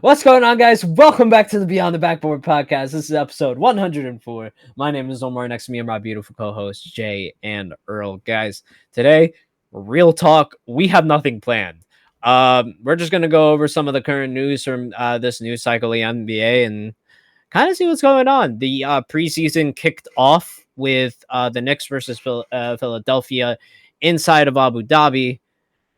What's going on, guys? Welcome back to the Beyond the Backboard Podcast. This is episode 104. My name is Omar. Next to me are my beautiful co-hosts, Jay and Earl. Guys, today, real talk, we have nothing planned. We're just going to go over some of the current news from this news cycle of the NBA and kind of see what's going on. The preseason kicked off with the Knicks versus Philadelphia inside of Abu Dhabi.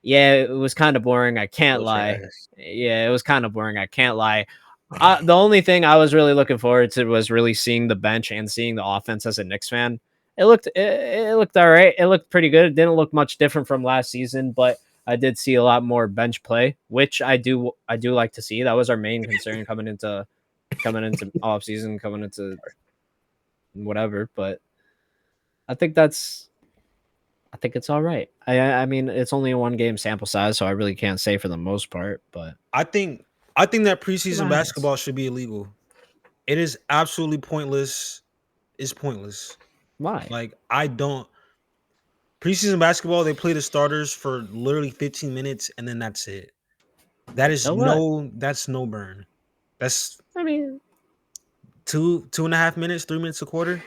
Yeah, it was kind of boring. I can't lie. Yeah, it was kind of boring. I can't lie. The only thing I was really looking forward to was really seeing the bench and seeing the offense as a Knicks fan. It looked all right. It looked pretty good. It didn't look much different from last season, but I did see a lot more bench play, which I do like to see. That was our main concern coming into off season, coming into whatever. But I think it's all right. I mean, it's only a 1 game sample size, so I really can't say for the most part. But I think that preseason basketball should be illegal. It is absolutely pointless. It's pointless. Why? Preseason basketball, they play the starters for literally 15 minutes and then that's it. That's no burn. That's 2.5 minutes, 3 minutes a quarter.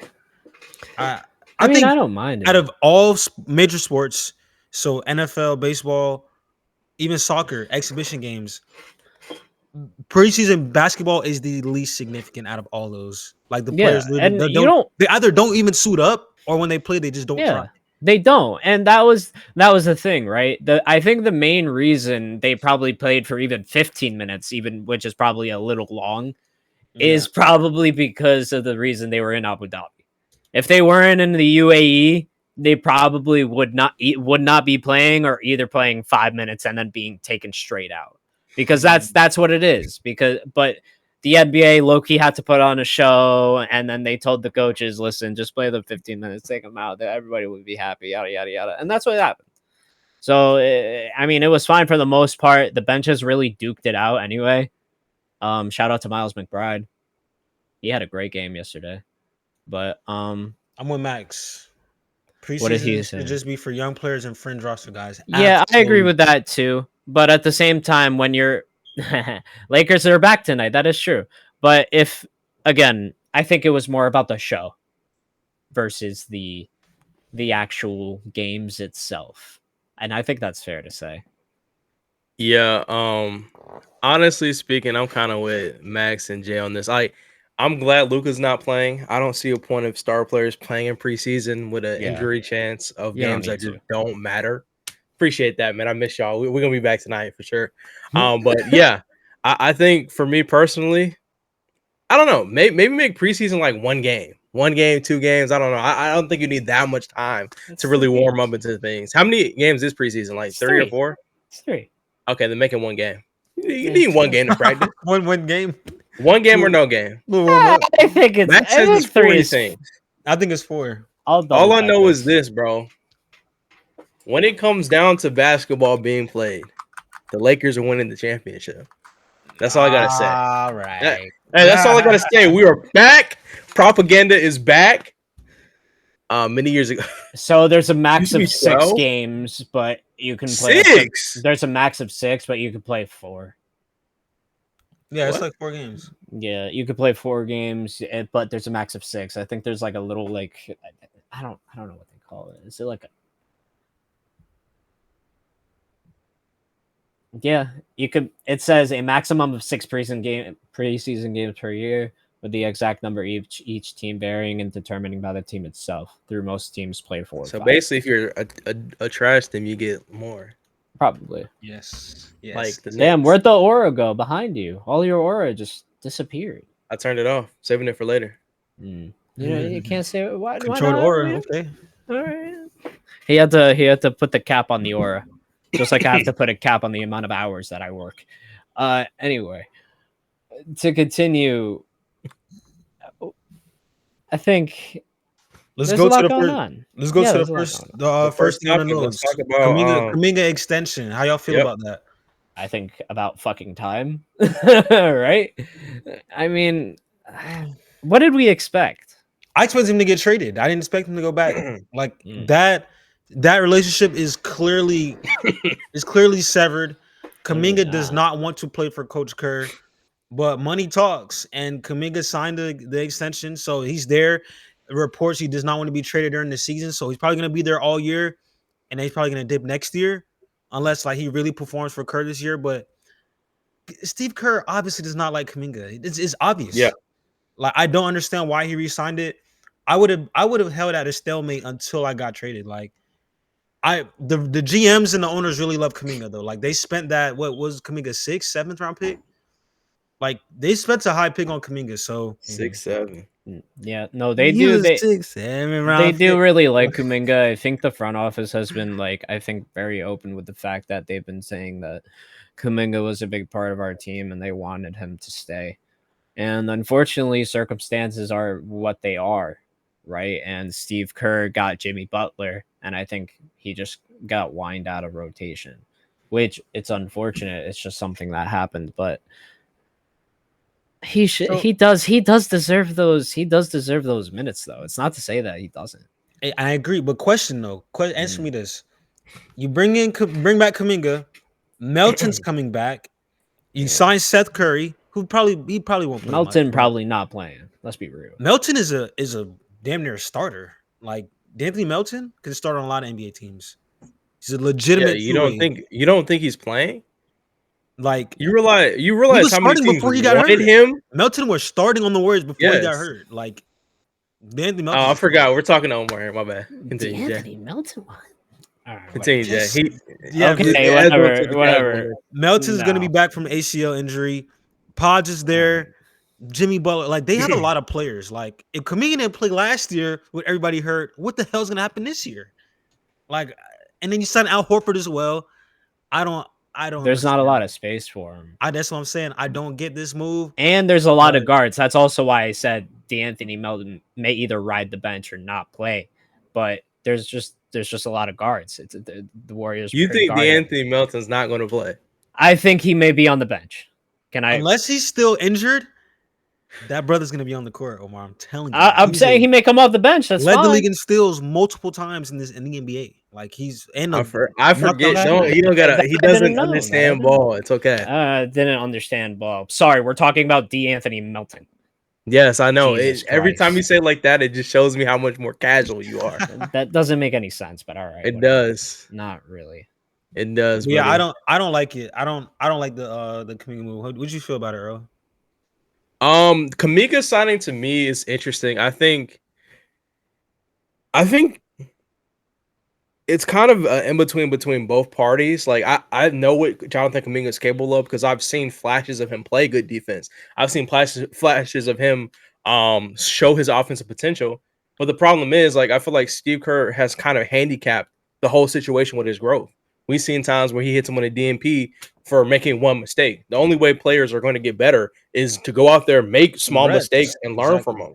I think I don't mind it. Out of all major sports, so NFL, baseball, even soccer, exhibition games, preseason basketball is the least significant out of all those. Like the players, they either don't even suit up, or when they play, they just don't try. They don't, and that was the thing, right? I think the main reason they probably played for even 15 minutes, which is probably a little long, is probably because of the reason they were in Abu Dhabi. If they weren't in the UAE, they probably would not be playing, or either playing 5 minutes and then being taken straight out, because that's what it is. But the NBA low-key had to put on a show, and then they told the coaches, "Listen, just play the 15 minutes, take them out. Everybody would be happy." Yada yada yada, and that's what happened. So it was fine for the most part. The benches really duked it out anyway. Shout out to Miles McBride. He had a great game yesterday. But I'm with Max. Preseason what did he say? Should just be for young players and fringe roster guys. Yeah, I agree with that too. But at the same time, when you're Lakers are back tonight, that is true. But I think it was more about the show versus the actual games itself. And I think that's fair to say. Yeah, honestly speaking, I'm kind of with Max and Jay on this. I'm glad Luka's not playing. I don't see a point of star players playing in preseason with an injury chance of games that just don't matter. Appreciate that, man. I miss y'all. We're going to be back tonight for sure. But yeah, I think for me personally, I don't know. Maybe make preseason like 1 game. 1 game, 2 games. I don't know. I don't think you need that much time to really warm up into things. How many games is preseason? Like 3 or 4? It's 3. Okay, then make it 1 game. You need 1 game to practice. one game. 1 game or no game? I think it's 3 things. I think it's 4. All I know is this, bro. When it comes down to basketball being played, the Lakers are winning the championship. That's all I gotta say. All right. That's all I gotta say. We are back. Propaganda is back. Many years ago. So there's a max of 6 games, but you can play 6. There's a max of 6, but you can play 4. Yeah, it's like 4 games. Yeah, you could play 4 games, but there's a max of 6. I think there's like a little I don't know what they call it. Is it like Yeah, you could. It says a maximum of 6 preseason games per year, with the exact number each team varying and determining by the team itself. Through most teams play 4. So basically, if you're a trash team, you get more. Probably. Yes. Damn, where'd the aura go behind you? All your aura just disappeared. I turned it off, saving it for later. You can't say why. Controlled aura. Okay. All right. He had to put the cap on the aura, just like I have to put a cap on the amount of hours that I work. Anyway, to continue, I think. Let's go to the first thing on the notes. Let's talk about Kuminga extension. How y'all feel about that? I think about fucking time, right? I mean, what did we expect? I expected him to get traded. I didn't expect him to go back. Like that relationship is clearly severed. Kuminga does not want to play for Coach Kerr. But money talks, and Kuminga signed the extension, so he's there. Reports he does not want to be traded during the season, so he's probably going to be there all year, and then he's probably going to dip next year, unless like he really performs for Kerr this year. But Steve Kerr obviously does not like Kuminga. It's obvious. Yeah. Like I don't understand why he re-signed it. I would have held at a stalemate until I got traded. Like the GMs and the owners really love Kuminga though. Like they spent that what was Kuminga 6th, 7th round pick. Like they spent a high pick on Kuminga, so 6, 7. Yeah, no, they do. They 6, 7 round. They do really like Kuminga. I think the front office has been very open with the fact that they've been saying that Kuminga was a big part of our team and they wanted him to stay. And unfortunately, circumstances are what they are, right? And Steve Kerr got Jimmy Butler, and I think he just got whined out of rotation, which it's unfortunate. It's just something that happened, but he does deserve those minutes though. It's not to say that he doesn't. I agree, but question though, answer me this: you bring back Kuminga, Melton's coming back. You sign Seth Curry, who probably won't play. Melton probably not playing. Let's be real. Melton is a damn near starter. Like D'Anthony Melton can start on a lot of NBA teams. He's a legitimate. You don't think he's playing? Like you realize how many teams before he got hurt. Him? Melton was starting on the Warriors before he got hurt. Like D'Anthony Melton. Oh, I forgot. We're talking to Omar here. My bad. Continue, D'Anthony Melton. Continue, Jay. Whatever. Melton's going to be back from ACL injury. Podge is there. Jimmy Butler. Like, they have a lot of players. Like, if Kuminga didn't play last year with everybody hurt, what the hell's going to happen this year? Like, and then you sign Al Horford as well. I don't. There's not a lot of space for him. That's what I'm saying. I don't get this move. And there's a lot of guards. That's also why I said D'Anthony Melton may either ride the bench or not play. But there's just a lot of guards. It's the Warriors. You think D'Anthony Melton's not going to play? I think he may be on the bench. Unless he's still injured, that brother's going to be on the court, Omar. I'm telling you. I'm saying he may come off the bench. That's led fine. the league in steals multiple times in the NBA. Like he's in. I forget. He doesn't understand ball. It's okay. Didn't understand ball. Sorry, we're talking about D'Anthony Melton. Yes, I know. Every time you say it like that, it just shows me how much more casual you are. That doesn't make any sense, but all right. It does. Not really. It does. Yeah, buddy. I don't like it. I don't like the Kuminga move. What'd you feel about it, Earl? Kuminga signing to me is interesting. I think it's kind of in between both parties. Like I know what Jonathan Kuminga is capable of because I've seen flashes of him play good defense. I've seen flashes of him show his offensive potential. But the problem is, like, I feel like Steve Kerr has kind of handicapped the whole situation with his growth. We've seen times where he hits him with a DNP for making one mistake. The only way players are going to get better is to go out there, make small mistakes, and learn from them.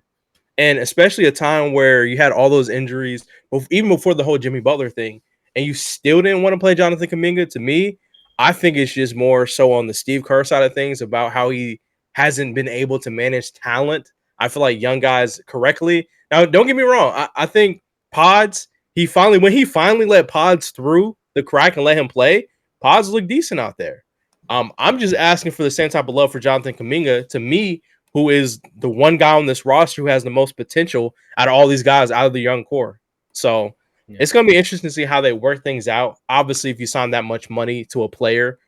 And especially a time where you had all those injuries, even before the whole Jimmy Butler thing, and you still didn't want to play Jonathan Kuminga, to me, I think it's just more so on the Steve Kerr side of things about how he hasn't been able to manage talent. I feel like young guys correctly. Now, don't get me wrong. I think Pods, when he finally let Pods through the crack and let him play, Pods looked decent out there. I'm just asking for the same type of love for Jonathan Kuminga, to me, who is the one guy on this roster who has the most potential out of all these guys out of the young core. So it's going to be interesting to see how they work things out. Obviously, if you sign that much money to a player,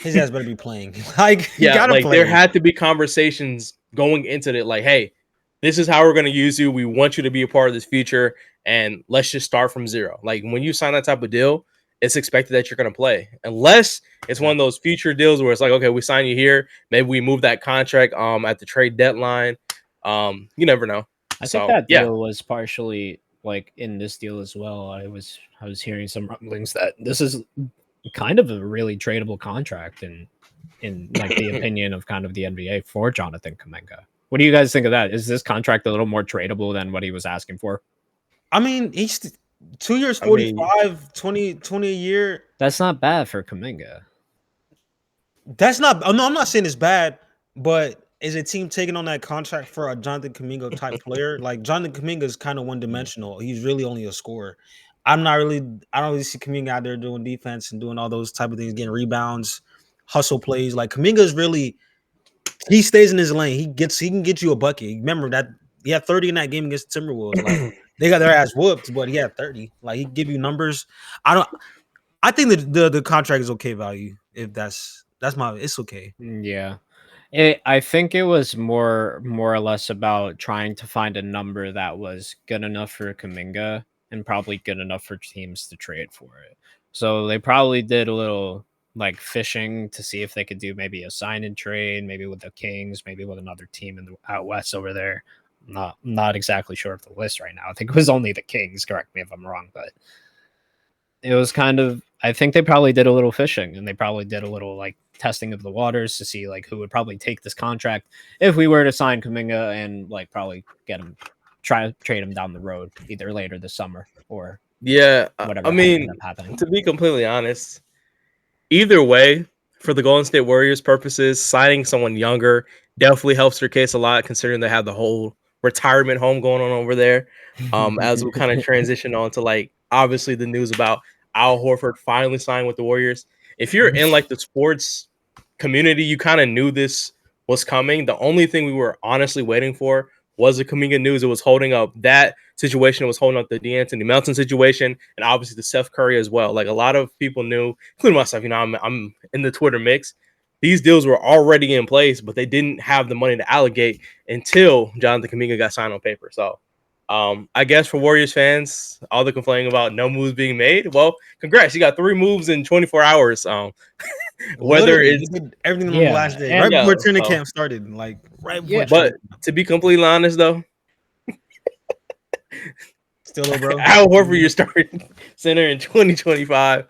his guys better be playing. Like, there had to be conversations going into it. Like, hey, this is how we're going to use you. We want you to be a part of this future, and let's just start from zero. Like, when you sign that type of deal, it's expected that you're going to play, unless it's one of those future deals where it's like, okay, we sign you here. Maybe we move that contract at the trade deadline. You never know. I think that deal was partially like in this deal as well. I was hearing some rumblings that this is kind of a really tradable contract in like the opinion of kind of the NBA for Jonathan Kuminga. What do you guys think of that? Is this contract a little more tradable than what he was asking for? I mean, he's 2 years, 45, 20 a year. That's not bad for Kuminga. That's not. No, I'm not saying it's bad, but is a team taking on that contract for a Jonathan Kuminga type player? Like, Jonathan Kuminga is kind of one dimensional. He's really only a scorer. I don't really see Kuminga out there doing defense and doing all those type of things, getting rebounds, hustle plays. Like, Kuminga is really He stays in his lane. He can get you a bucket. Remember that he had 30 in that game against the Timberwolves. Like they got their ass whooped, but he had 30. Like he give you numbers. I think the contract is okay value. If it's okay. Yeah. I think it was more or less about trying to find a number that was good enough for Kuminga and probably good enough for teams to trade for it. So they probably did a little like fishing to see if they could do maybe a sign and trade, maybe with the Kings, maybe with another team in the out west over there. Not exactly sure of the list right now. I think it was only the Kings. Correct me if I'm wrong, but it was kind of. I think they probably did a little fishing, and they probably did a little like testing of the waters to see like who would probably take this contract if we were to sign Kuminga and like probably get him, try to trade him down the road either later this summer or whatever. I mean, to be completely honest, either way, for the Golden State Warriors purposes, signing someone younger definitely helps their case a lot, considering they have the whole retirement home going on over there. As we kind of transition on to like obviously the news about Al Horford finally signed with the Warriors. If you're in like the sports community, you kind of knew this was coming. The only thing we were honestly waiting for was the Kuminga news. It was holding up that situation. It was holding up the DeAnthony Melton situation, and obviously the Steph Curry as well. Like a lot of people knew, including myself. You know, I'm in the Twitter mix. These deals were already in place, but they didn't have the money to allocate until Jonathan Kuminga got signed on paper. So, I guess for Warriors fans, all the complaining about no moves being made. Well, congrats, you got 3 moves in 24 hours. Whether it's everything on the last day, right before training camp started, like right before. But to be completely honest, though, still, bro, Al Horford, you're starting center in 2025.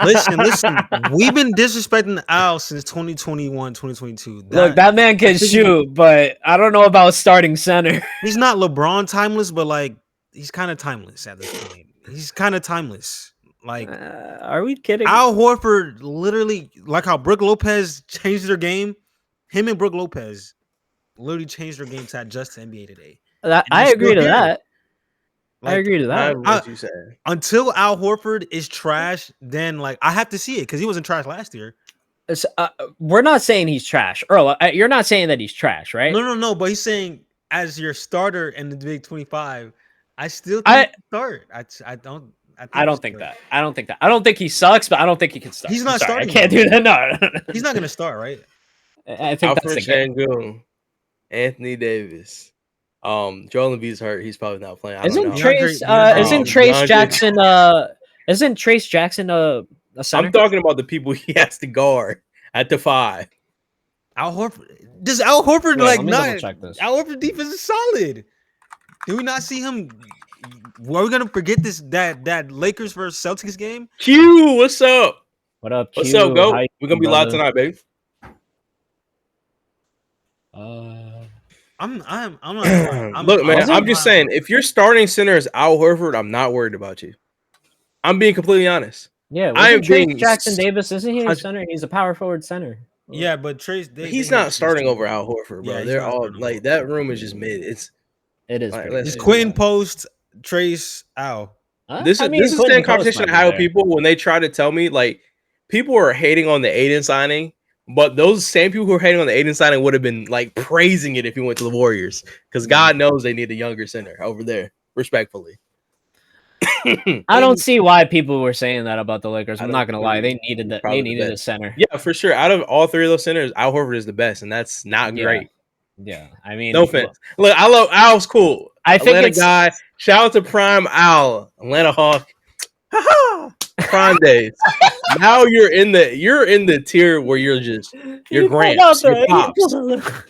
Listen, we've been disrespecting Al since 2021, 2022. Look, that man can shoot, but I don't know about starting center. He's not LeBron timeless, but like he's kind of timeless at this point. He's kind of timeless. Like, are we kidding? Al Horford literally, like how Brook Lopez changed their game. Him and Brook Lopez literally changed their game to adjust to NBA today. I agree to that. Like, I agree to that. What you said. Until Al Horford is trash, then like I have to see it because he wasn't trash last year. We're not saying he's trash, Earl. You're not saying that he's trash, right? No. But he's saying as your starter in the Big 25, I still think start. I don't think that. I don't think he sucks, but I don't think he can start. He's not starting. I can't do that. No. He's not going to start, right? I think Alfred Şengün, Anthony Davis. Joel Embiid's hurt. He's probably not playing. Isn't Trace Jackson a center? I'm talking about the people he has to guard at the 5. Al Horford. Does Al Horford check this. Al Horford defense is solid. Did we not see him? Are we gonna forget this that Lakers versus Celtics game? Q, what's up? What up? What's up, Go? We're gonna be live tonight, baby. I'm Look, man. I'm just saying, if your starting center is Al Horford, I'm not worried about you. I'm being completely honest. Yeah, I am being Jackson Davis. Isn't he a center? He's a power forward center. Yeah, but Trace. He's not starting over Al Horford, bro. Yeah, they're all like that room is just mid. It is. It's Quentin Post, Trace, Al. This is the same conversation I have with people when they try to tell me like people are hating on the Aiden signing. But those same people who are hating on the Aiden signing would have been like praising it if he went to the Warriors because God knows they need a younger center over there, respectfully. I don't see why people were saying that about the Lakers. I'm not gonna lie, they needed that. They needed a center. Yeah, for sure. Out of all 3 of those centers, Al Horford is the best, and that's not great. Yeah, I mean, no offense. Look, I love Al's cool. I think Atlanta guy. Shout out to Prime Al, Atlanta Hawk. Prime days. Now you're in the tier where you're Gramps,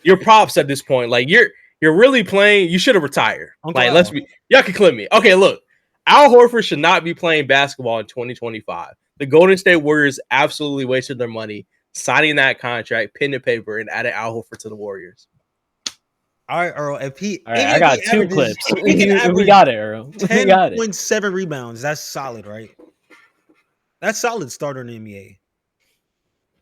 your pops at this point. Like you're really playing. You should have retired. Y'all can clip me. Okay, look, Al Horford should not be playing basketball in 2025. The Golden State Warriors absolutely wasted their money signing that contract, pen to paper, and adding Al Horford to the Warriors. All right, Earl. I got 2 clips. We got it, Earl. 10.7 rebounds. That's solid, right? That's solid starter in the NBA.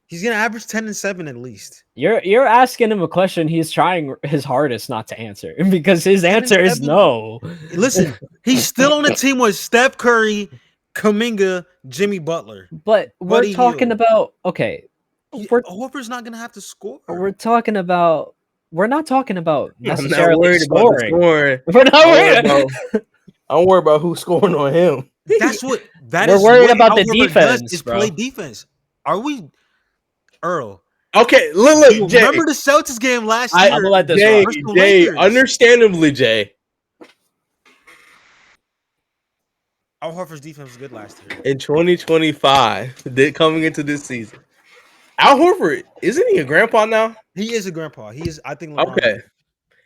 He's gonna average 10 and 7 at least. You're asking him a question he's trying his hardest not to answer because his answer is no. Listen, he's still on the team with Steph Curry, Kuminga, Jimmy Butler. But we're talking about Horford's not gonna have to score. We're not talking about necessarily I'm not worried scoring. about the scoring. We're not worried. I'm worried about who's scoring on him. We're worried about the defense, is bro. play defense. Are we, Earl? Okay, look, Jay. Remember the Celtics game last year? I'm gonna let this Jay, rock. Jay, understandably, Jay. Al Horford's defense was good last year. In 2025, coming into this season, Al Horford, isn't he a grandpa now? He is a grandpa. He is, I think. LeBron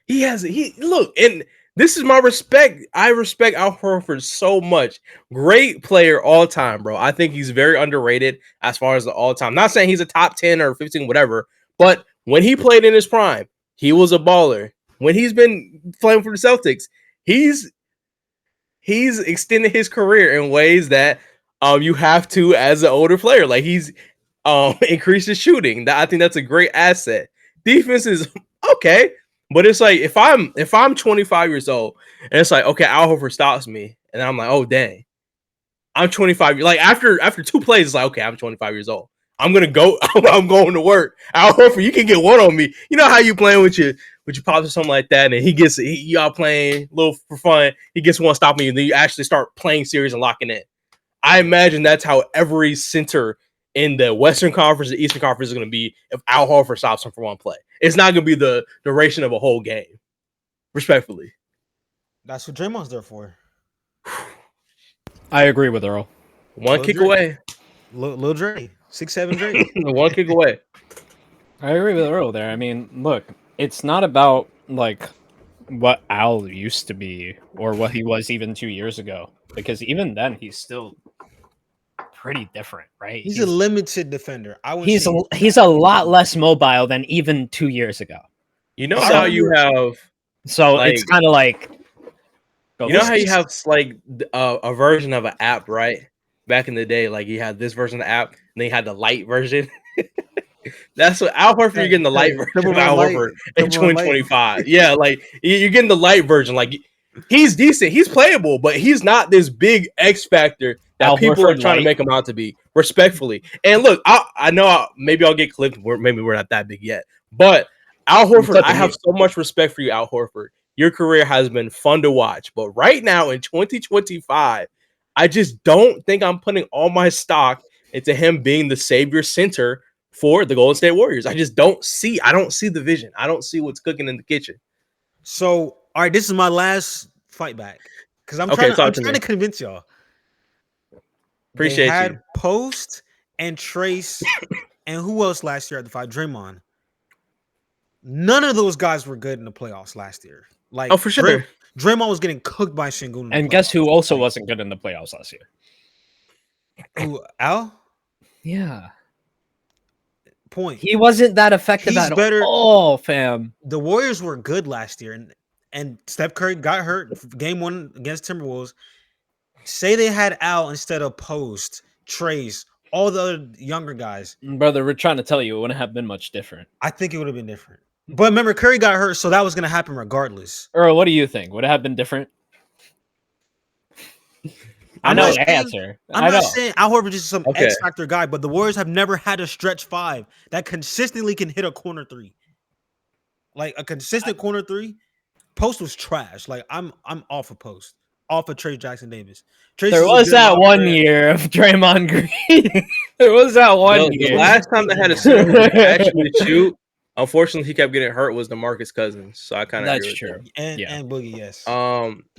Okay. Look, and this is my respect. I respect Al Horford so much. Great player all time, bro. I think he's very underrated as far as the all time. Not saying he's a top 10 or 15, whatever, but when he played in his prime, he was a baller. When he's been playing for the Celtics, he's extended his career in ways that you have to as an older player. Like he's increased his shooting. I think that's a great asset. Defense is okay, but it's like if I'm 25 years old and it's like, okay, Al Horford stops me, and I'm like, oh dang, I'm 25. Like after 2 plays, it's like, okay, I'm 25 years old. I'm gonna go. I'm going to work. Al Horford, you can get one on me. You know how you playing with your pops or something like that, and y'all playing a little for fun. He gets one stop me, and then you actually start playing serious and locking in. I imagine that's how every center in the Western Conference and Eastern Conference is going to be if Al Horford stops him for one play. It's not going to be the duration of a whole game. Respectfully. That's what Draymond's there for. I agree with Earl. One kick away. Lil Dre. 6'7" Dre. One kick away. I agree with Earl there. I mean, look, it's not about like what Al used to be or what he was even 2 years ago, because even then he's still pretty different, right? He's a limited defender. He's a lot less mobile than even 2 years ago. You know how you have it's kind of like you know how you have like a version of an app, right? Back in the day, like you had this version of the app, and then you had the light version. That's what Al Horford. You're getting the light version of Al Horford in 2025. Yeah, like you're getting the light version. Like he's decent, he's playable, but he's not this big X factor that Al people Horford are trying to make him out to be. Respectfully, and look, I know maybe I'll get clipped. Maybe we're not that big yet, but Al Horford, I have so much respect for you, Al Horford. Your career has been fun to watch, but right now in 2025, I just don't think I'm putting all my stock into him being the savior center for the Golden State Warriors. I don't see the vision. I don't see what's cooking in the kitchen. So, all right, this is my last fight back because I'm trying to convince y'all. Appreciate you. Post and Trace and who else last year at the fight? Draymond. None of those guys were good in the playoffs last year. Like, for sure. Draymond was getting cooked by Şengün. And guess who also wasn't good in the playoffs last year? Who, Al? Yeah. Point. He wasn't that effective at all, fam. The Warriors were good last year, and Steph Curry got hurt game 1 against Timberwolves. Say they had Al instead of Post, Trace, all the other younger guys. Brother, we're trying to tell you it wouldn't have been much different. I think it would have been different. But remember, Curry got hurt, so that was going to happen regardless. Earl, what do you think? Would it have been different? I know the answer. I'm not saying Al Horford is some X factor guy, but the Warriors have never had a stretch 5 that consistently can hit a corner 3. Like a consistent corner 3. Post was trash. Like I'm off of Post. Off of Trey Jackson Davis. There was that one year of Draymond Green. There was that one year. The last time they had a center actually shoot, unfortunately, he kept getting hurt. Was DeMarcus Cousins? So I kind of that's true. And Boogie, yes.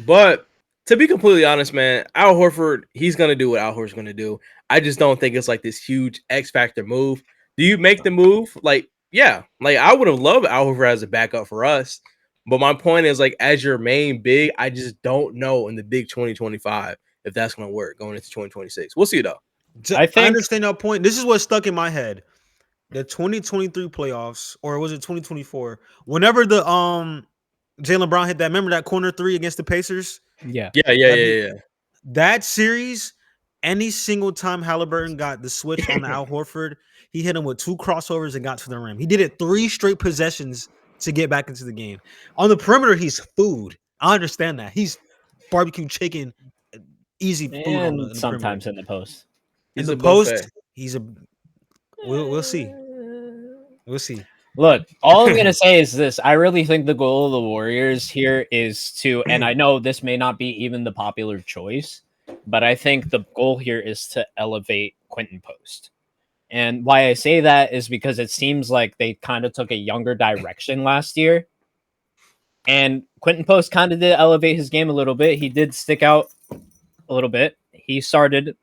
But to be completely honest, man, Al Horford, he's gonna do what Al Horford's gonna do. I just don't think it's like this huge X factor move. Do you make the move? Like, yeah, like I would have loved Al Horford as a backup for us. But my point is, like, as your main big, I just don't know in the big 2025 if that's going to work going into 2026. We'll see, though. I understand that point. This is what stuck in my head. The 2023 playoffs, or was it 2024? Whenever the Jaylen Brown hit that, remember that corner 3 against the Pacers? Yeah. That series, any single time Halliburton got the switch on Al Horford, he hit him with 2 crossovers and got to the rim. He did it 3 straight possessions to get back into the game. On the perimeter, he's food. I understand that. He's barbecue chicken, easy food. And sometimes in the post. In the post, he's a. We'll see. We'll see. Look, all I'm going to say is this. I really think the goal of the Warriors here is to, and I know this may not be even the popular choice, but I think the goal here is to elevate Quentin Post. And why I say that is because it seems like they kind of took a younger direction last year. And Quentin Post kind of did elevate his game a little bit. He did stick out a little bit. He started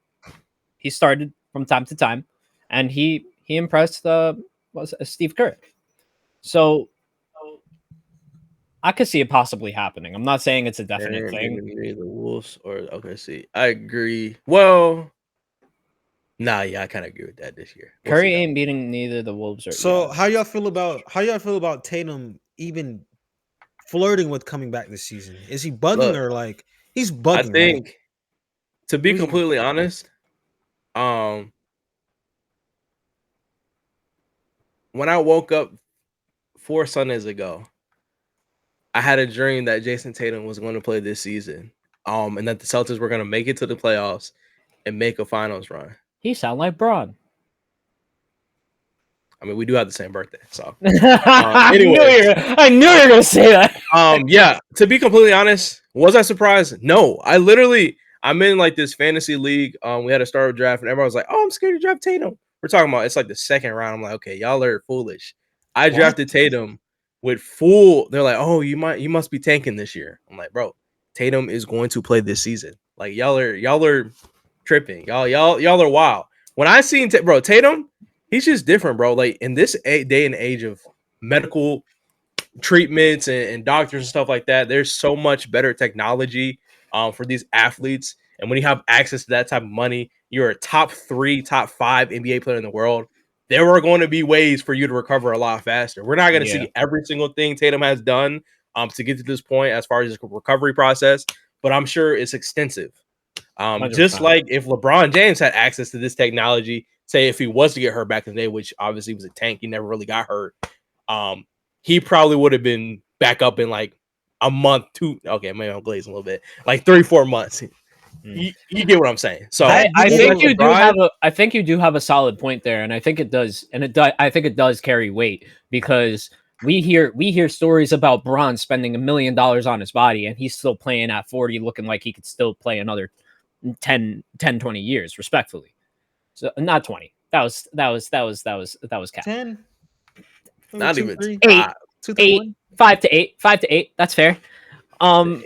from time to time, and he impressed Steve Kerr. So I could see it possibly happening. I'm not saying it's a definite thing. The Wolves or OKC. I agree. Well, yeah, I kind of agree with that this year. Curry ain't beating neither the Wolves or. So how y'all feel about Tatum even flirting with coming back this season? Is he bugging or like he's bugging? I think, to be completely honest, when I woke up 4 Sundays ago, I had a dream that Jason Tatum was going to play this season, and that the Celtics were going to make it to the playoffs and make a finals run. He sound like Braun. I mean, we do have the same birthday, so. Anyway, I knew you were going to say that. Yeah. To be completely honest, was I surprised? No. I'm in like this fantasy league. We had a startup draft, and everyone was like, "Oh, I'm scared to draft Tatum." We're talking about it's like the second round. I'm like, okay, y'all are foolish. I drafted Tatum with full. They're like, "Oh, you must be tanking this year." I'm like, bro, Tatum is going to play this season. Like y'all are tripping. Y'all are wild. When I seen Tatum, he's just different, bro. Like in this day and age of medical treatments and doctors and stuff like that, there's so much better technology for these athletes. And when you have access to that type of money, you're a top 3, top 5 NBA player in the world. There are going to be ways for you to recover a lot faster. We're not going to see every single thing Tatum has done to get to this point as far as his recovery process, but I'm sure it's extensive. Just like if LeBron James had access to this technology, say if he was to get hurt back in the day, which obviously was a tank, he never really got hurt. He probably would have been back up in like a month, 2. Okay, maybe I'm glazing a little bit, like 3-4 months. You get what I'm saying. So I think you do have a solid point there, and I think it does, I think it does carry weight because we hear stories about Braun spending $1 million on his body, and he's still playing at 40, looking like he could still play another 10, 20 years, respectfully. So not 20. That was cap. 10. Not even 8. 5 to 8. That's fair. Come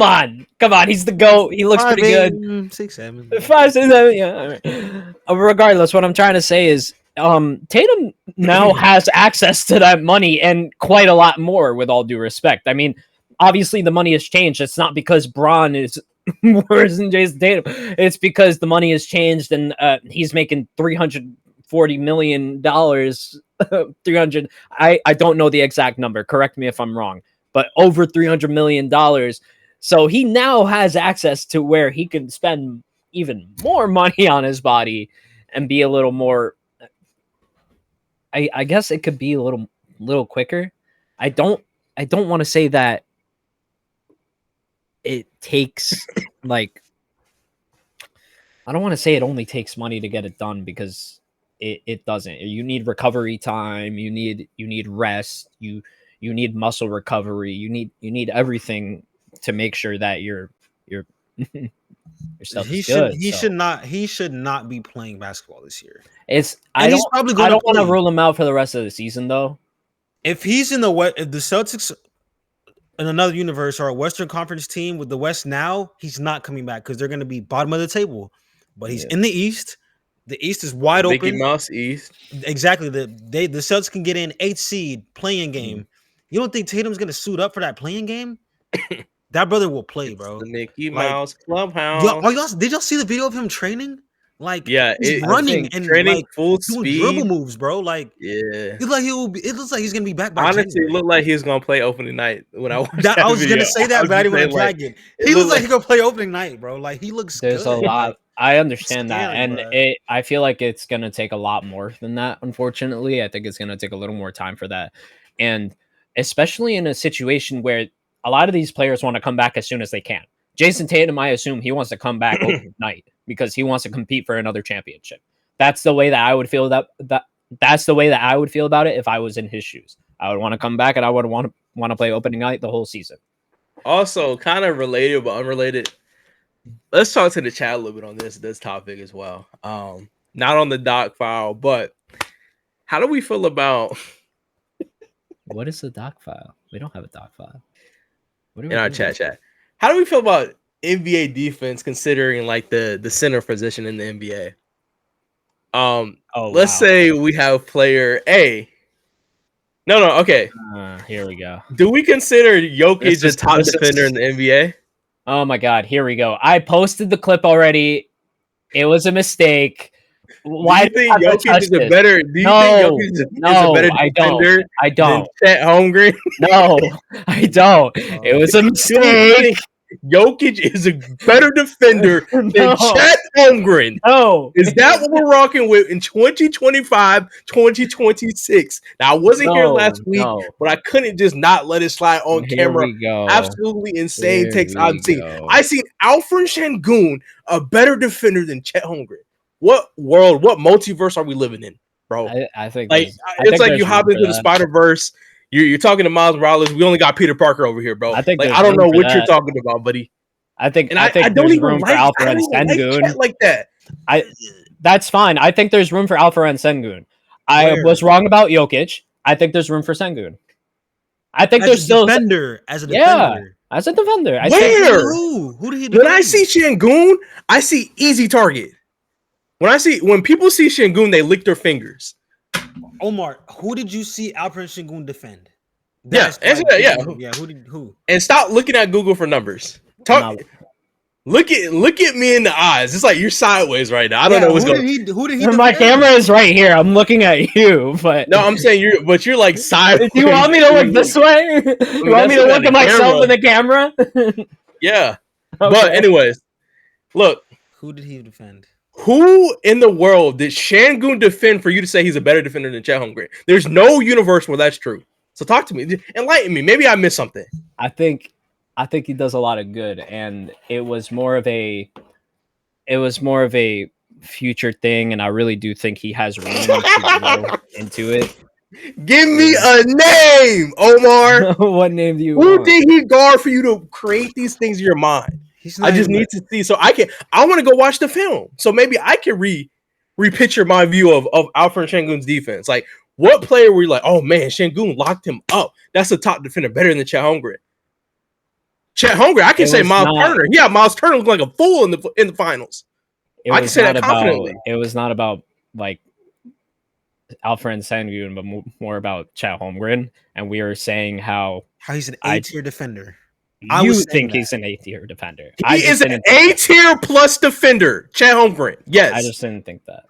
on. He's the GOAT. He looks 5, pretty 8, good. 6, 7. 5, 6, 7. Yeah. All right. Regardless, what I'm trying to say is, Tatum now has access to that money and quite a lot more. With all due respect, I mean, obviously the money has changed. It's not because Braun is worse than Jason Tatum. It's because the money has changed, and he's making $340 million. 300. I don't know the exact number. Correct me if I'm wrong, but over $300 million. So he now has access to where he can spend even more money on his body and be a little more. I guess it could be a little quicker. I don't want to say that it takes like. I don't want to say it only takes money to get it done because it doesn't. You need recovery time. You need rest. You need muscle recovery. You need everything to make sure that your stuff is good. He should not be playing basketball this year. I don't want to rule him out for the rest of the season though. If he's in if the Celtics in another universe are a Western Conference team with the West now, he's not coming back because they're going to be bottom of the table. But he's in the East. The East is wide open. Mickey Mouse East. Exactly. The Celtics can get in 8th seed playing game. You don't think Tatum's going to suit up for that playing game? That brother will play, bro. The Mickey Mouse Clubhouse. Did y'all see the video of him training? Like, he's running and training like, full doing speed dribble moves, bro. Like, it looks like he's gonna be back by honestly, January. It looked like he was gonna play opening night when I watched I was video. gonna say that, but I didn't want to drag it. He looks like he's gonna play opening night, bro. Like, he looks There's good. a lot. I understand Scary, that, and bro. I feel like it's gonna take a lot more than that. Unfortunately, I think it's gonna take a little more time for that, and especially in a situation where a lot of these players want to come back as soon as they can. Jason Tatum, I assume he wants to come back overnight because he wants to compete for another championship. That's the way that I would feel That's the way that I would feel about it if I was in his shoes. I would want to come back and I would want to play opening night the whole season. Also, kind of related but unrelated. Let's talk to the chat a little bit on this topic as well. Not on the doc file, but how do we feel about what is the doc file? We don't have a doc file. What do we in our chat? How do we feel about NBA defense considering like the center position in the NBA? Let's say we have player A. No, okay. Here we go. Do we consider Jokic a top defender in the NBA? Oh my God, here we go. I posted the clip already. It was a mistake. Why do you think Jokic is a better? Do you think Jokic is a better defender? I don't. Than Chet Holmgren? No, I don't. It was a mistake. Jokic is a better defender than Chet Holmgren. No. Is that what we're rocking with in 2025, 2026? Now, I wasn't here last week, but I couldn't just not let it slide on camera. Absolutely insane takes I've seen. I seen Alfred Şengün a better defender than Chet Holmgren. What world, what multiverse are we living in, bro? I think like it's like you hop into the Spider-Verse. You're talking to Miles Morales. We only got Peter Parker over here, bro. I don't know what you're talking about, buddy. I think there's room for Alfred Şengün like that. That's fine. I think there's room for Alfred Şengün. I was wrong about Jokic. I think there's room for Şengün. I think there's still as a defender. As a defender. Who did he defend? When I see Şengün, I see easy target. When people see Şengün, they lick their fingers. Omar, who did you see Alfred Şengün defend? Answer that. Yeah. Who? And stop looking at Google for numbers. Look at me in the eyes. It's like you're sideways right now. I don't know what's going on. Who did he? My camera is right here. I'm looking at you, but no, I'm saying you're like sideways. Do you want me to look this way? You want me to look at myself in the camera? Yeah. Okay. But anyways, look. Who did he defend? Who in the world did Şengün defend for you to say he's a better defender than Chet Holmgren? There's no universe where that's true. So talk to me. Enlighten me. Maybe I missed something. I think he does a lot of good, and it was more of a future thing, and I really do think he has room to go into it. Give me a name, Omar. What name do you want? Who did he guard for you to create these things in your mind? I just need to see, so I want to go watch the film, so maybe I can repicture my view of Alfred Şengün's defense. Like, what player were you like, oh man, Şengün locked him up? That's a top defender, better than Chet Holmgren. Chet Holmgren, I can say Miles Turner. Yeah, Miles Turner looked like a fool in the finals. I can say that confidently. It was not about like Alfred Şengün, but more about Chet Holmgren, and we were saying how he's an A-tier defender. You think he's an A-tier defender. He is an A-tier plus defender. Chet Holmgren. Yes. I just didn't think that.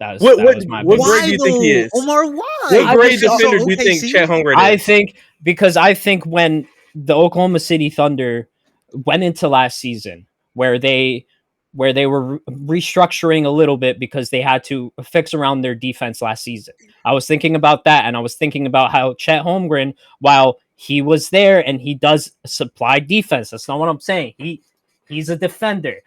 That was my what grade do you think he is? Omar, why? What grade defender do you think Chet Holmgren is? I think when the Oklahoma City Thunder went into last season where they were restructuring a little bit because they had to fix around their defense last season. I was thinking about that, and I was thinking about how Chet Holmgren, while he was there and he does supply defense. That's not what I'm saying. He's a defender.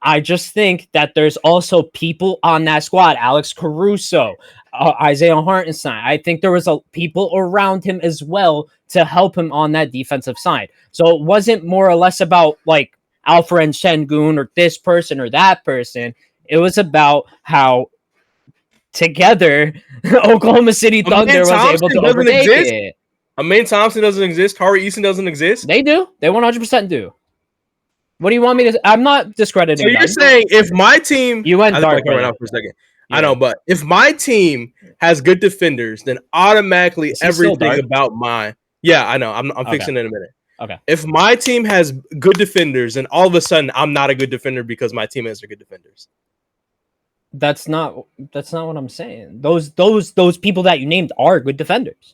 I just think that there's also people on that squad. Alex Caruso, Isaiah Hartenstein. I think there was people around him as well to help him on that defensive side. So it wasn't more or less about like Alfred Şengün or this person or that person. It was about how together Oklahoma City Thunder was able to overtake it. Amin Thompson doesn't exist. Tari Eason doesn't exist. They do. They 100% do. What do you want me to? I'm not discrediting. So you're saying if my team, you went dark right now for a second. Yeah. I know, but if my team has good defenders, then automatically everything about mine. Yeah, I know. I'm fixing it in a minute. Okay. If my team has good defenders, then all of a sudden I'm not a good defender because my team has good defenders. That's not what I'm saying. Those people that you named are good defenders.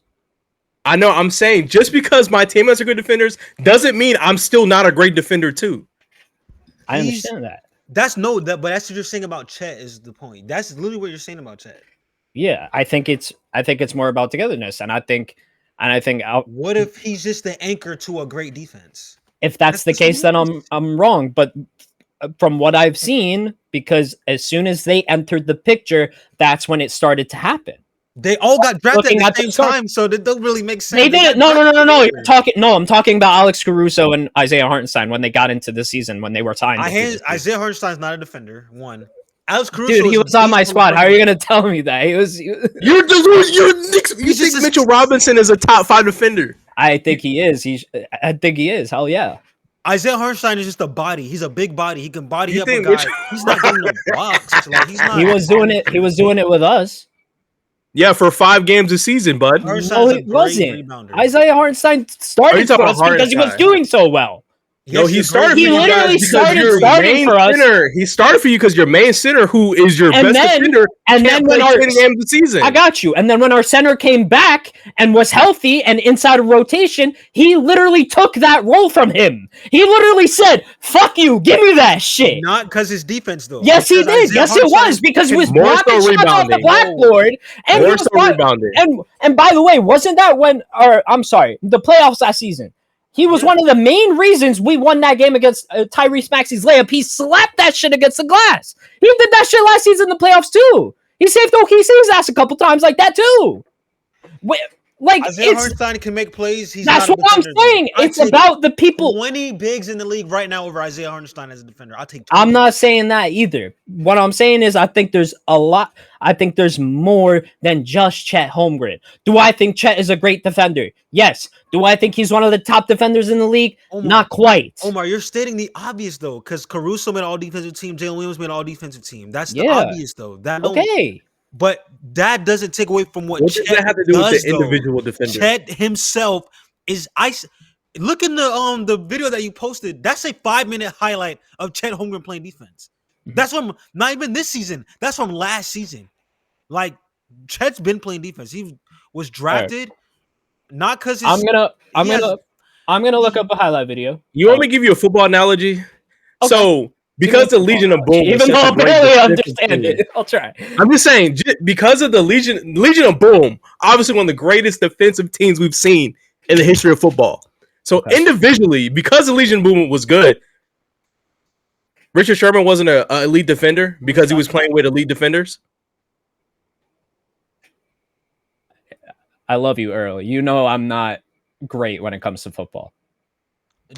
I know. I'm saying just because my team has good defenders doesn't mean I'm still not a great defender too. I understand that. But that's what you're saying about Chet is the point. That's literally what you're saying about Chet. Yeah, I think it's more about togetherness, and I think what if he's just the anchor to a great defense? If that's the case, then I'm wrong. But from what I've seen, because as soon as they entered the picture, that's when it started to happen. They all got drafted at the same start. time, so that don't really make sense. They didn't. No. I'm talking about Alex Caruso and Isaiah Hartenstein when they got into the season when they were signed. Isaiah Hartenstein's not a defender. One. Alex Caruso, dude, he was on my squad. How are you gonna tell me that he was? You think Mitchell Robinson is a top 5 defender? I think he is. I think he is. Hell yeah. Isaiah Hartenstein is just a body. He's a big body. He can body up a guy. He's not getting the blocks. Like, he's not. He was doing it. He was doing it with us. Yeah, for 5 games a season, bud. No, he wasn't. Isaiah Hartenstein started for us because he was doing so well. No, he started. He literally started for us. He started for you because your main center, who is your best defender, and then when our games of the season, I got you. And then when our center came back and was healthy and inside of rotation, he literally took that role from him. He literally said, "Fuck you, give me that shit." Not because his defense, though. Yes, he did. Yes, it was because he was blocking shots off the blackboard and he was rebounding. And by the way, wasn't that when? Or I'm sorry, the playoffs last season. He was one of the main reasons we won that game against Tyrese Maxey's layup. He slapped that shit against the glass. He did that shit last season in the playoffs too. He saved OKC's ass a couple times like that too. Like Isaiah Hartenstein can make plays. That's what I'm saying. It's about the people. 20 bigs in the league right now over Isaiah Hartenstein as a defender. I'll take 20. I'm not saying that either. What I'm saying is I think there's a lot. I think there's more than just Chet Holmgren. Do I think Chet is a great defender? Yes. Do I think he's one of the top defenders in the league? Omar, not quite. Omar, you're stating the obvious though, because Caruso made all defensive team, Jalen Williams made all defensive team. That's the obvious though. That okay. But that doesn't take away from what Chet does that have to do with the individual defender? Chet himself is look in the video that you posted. That's a 5-minute highlight of Chet Holmgren playing defense. That's from not even this season. That's from last season. Like Chet's been playing defense. He was drafted not because I'm gonna look up a highlight video. You want me to give you a football analogy? Okay. So because the Legion of Boom, even though I barely understand it, I'll try. I'm just saying, because of the Legion of Boom, obviously one of the greatest defensive teams we've seen in the history of football. So individually, because the Legion of Boom was good, Richard Sherman wasn't an elite defender because he was playing with elite defenders. I love you, Earl. You know I'm not great when it comes to football.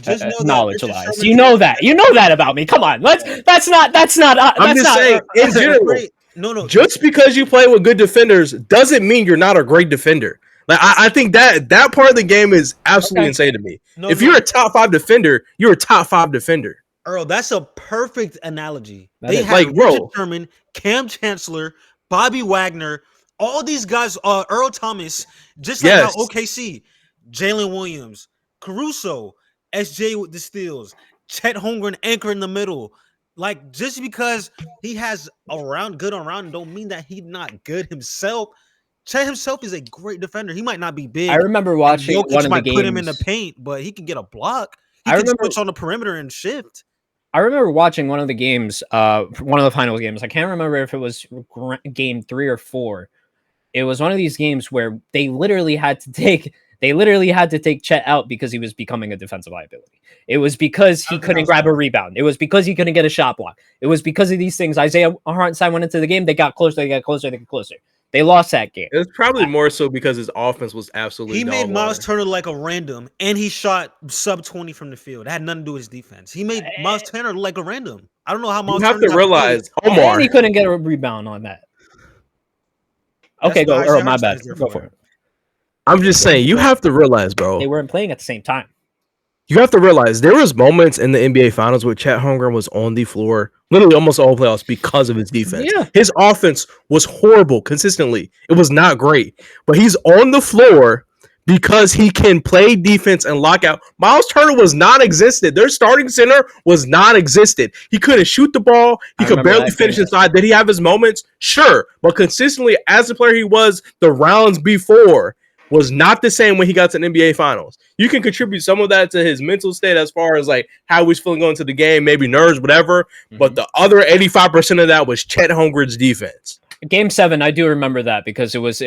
Just know knowledge-wise. You know that about me. Come on, that's not. I'm just saying, in general, no. Just because you play with good defenders doesn't mean you're not a great defender. Like I think that part of the game is absolutely insane to me. If you're a top 5 defender, you're a top 5 defender. Earl, that's a perfect analogy. They have Richard Sherman, Cam Chancellor, Bobby Wagner, all these guys. Earl Thomas, just like how OKC, Jalen Williams, Caruso. SJ with the steals, Chet Holmgren anchor in the middle. Like just because he has good around don't mean that he's not good himself. Chet himself is a great defender. He might not be big. I remember watching one of the games. Put him in the paint, but he can get a block. He can switch on the perimeter and shift. I remember watching one of the games, one of the final games. I can't remember if it was game 3 or 4. It was one of these games where they literally had to take Chet out because he was becoming a defensive liability. It was because he couldn't grab a rebound. It was because he couldn't get a shot block. It was because of these things. Isaiah Hartenstein went into the game. They got closer. They lost that game. It was probably more so because his offense was absolutely. He made Miles Turner like a random, and he shot sub 20 from the field. It had nothing to do with his defense. He made Miles Turner like a random. I don't know how Miles. You have to realize, Omar, and he couldn't get a rebound on that. Okay, go, Earl. My bad. Go for it. I'm just saying, you have to realize, bro. They weren't playing at the same time. You have to realize there was moments in the NBA Finals where Chet Holmgren was on the floor, literally almost all playoffs because of his defense. Yeah. His offense was horrible consistently. It was not great. But he's on the floor because he can play defense and lock out. Miles Turner was non-existent. Their starting center was non-existent. He couldn't shoot the ball. He could barely finish inside. Did he have his moments? Sure. But consistently, as the player he was the rounds before, was not the same when he got to the NBA Finals. You can contribute some of that to his mental state as far as like how he's feeling going to the game, maybe nerves, whatever. Mm-hmm. But the other 85% of that was Chet Holmgren's defense. Game 7, I do remember that because it was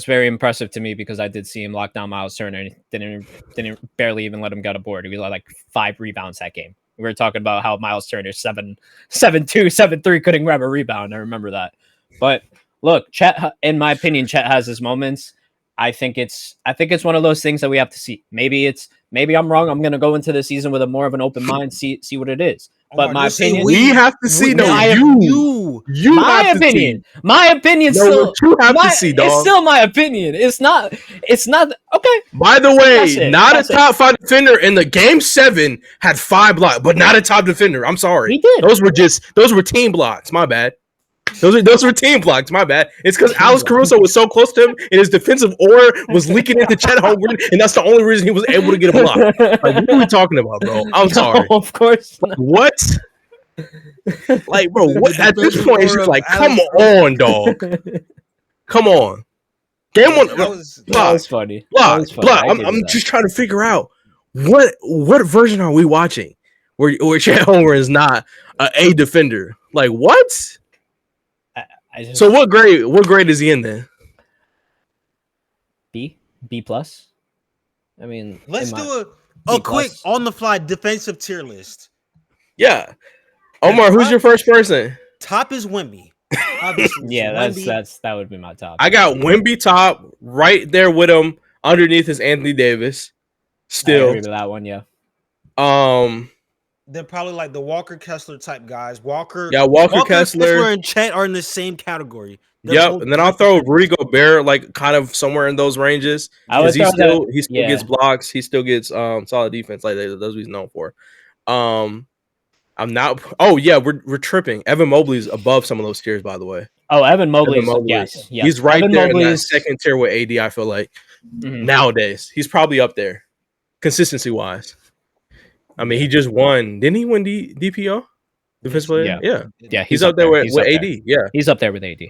very impressive to me because I did see him lock down Miles Turner and didn't barely even let him get a board. He got like 5 rebounds that game. We were talking about how Miles Turner 7'2", 7'3" couldn't grab a rebound. I remember that. But look, Chet. In my opinion, Chet has his moments. I think it's one of those things that we have to see. Maybe I'm wrong. I'm gonna go into the season with a more of an open mind, see what it is. But my opinion, we have to see. No, you. My opinion. My opinion. No, still, you have to see, dog. It's still my opinion. It's not. Okay. By the way, not a top 5 defender in the game 7 had 5 blocks, but not a top defender. I'm sorry. He did. Those were team blocks. My bad. Those were team blocks. My bad. It's because Alex Caruso was so close to him, and his defensive aura was leaking into Chet Holmgren, and that's the only reason he was able to get a block. Like, what are we talking about, bro? I'm sorry. Of course not. What? Like, bro, what? At this point, it's just like, come on, dog. Come on. Game 1. That was funny. Block. I'm just trying to figure out what version are we watching where Chet Holmgren is not a defender. Like, what? So what grade is he in then? B plus. I mean, let's do a quick on the fly defensive tier list. Yeah, Omar, who's your first person? Top is Wemby. Yeah, that would be my top. I got Wemby top right there with him. Underneath is Anthony Davis. Still, I agree with that one. Yeah. They're probably like the Walker Kessler type guys. Walker Kessler and Chet are in the same category. Yep, and then I'll throw Rudy Gobert like kind of somewhere in those ranges. He still gets blocks. He still gets solid defense like that's what he's known for. I'm not. Oh yeah, we're tripping. Evan Mobley's above some of those tiers, by the way. Oh, Evan Mobley. Yes. He's right Evan there Mobley's in that second tier with AD. I feel like nowadays he's probably up there, consistency wise. I mean, he just won. Didn't he win DPO? Defensive player? Yeah. He's up there with AD. Yeah. He's up there with AD.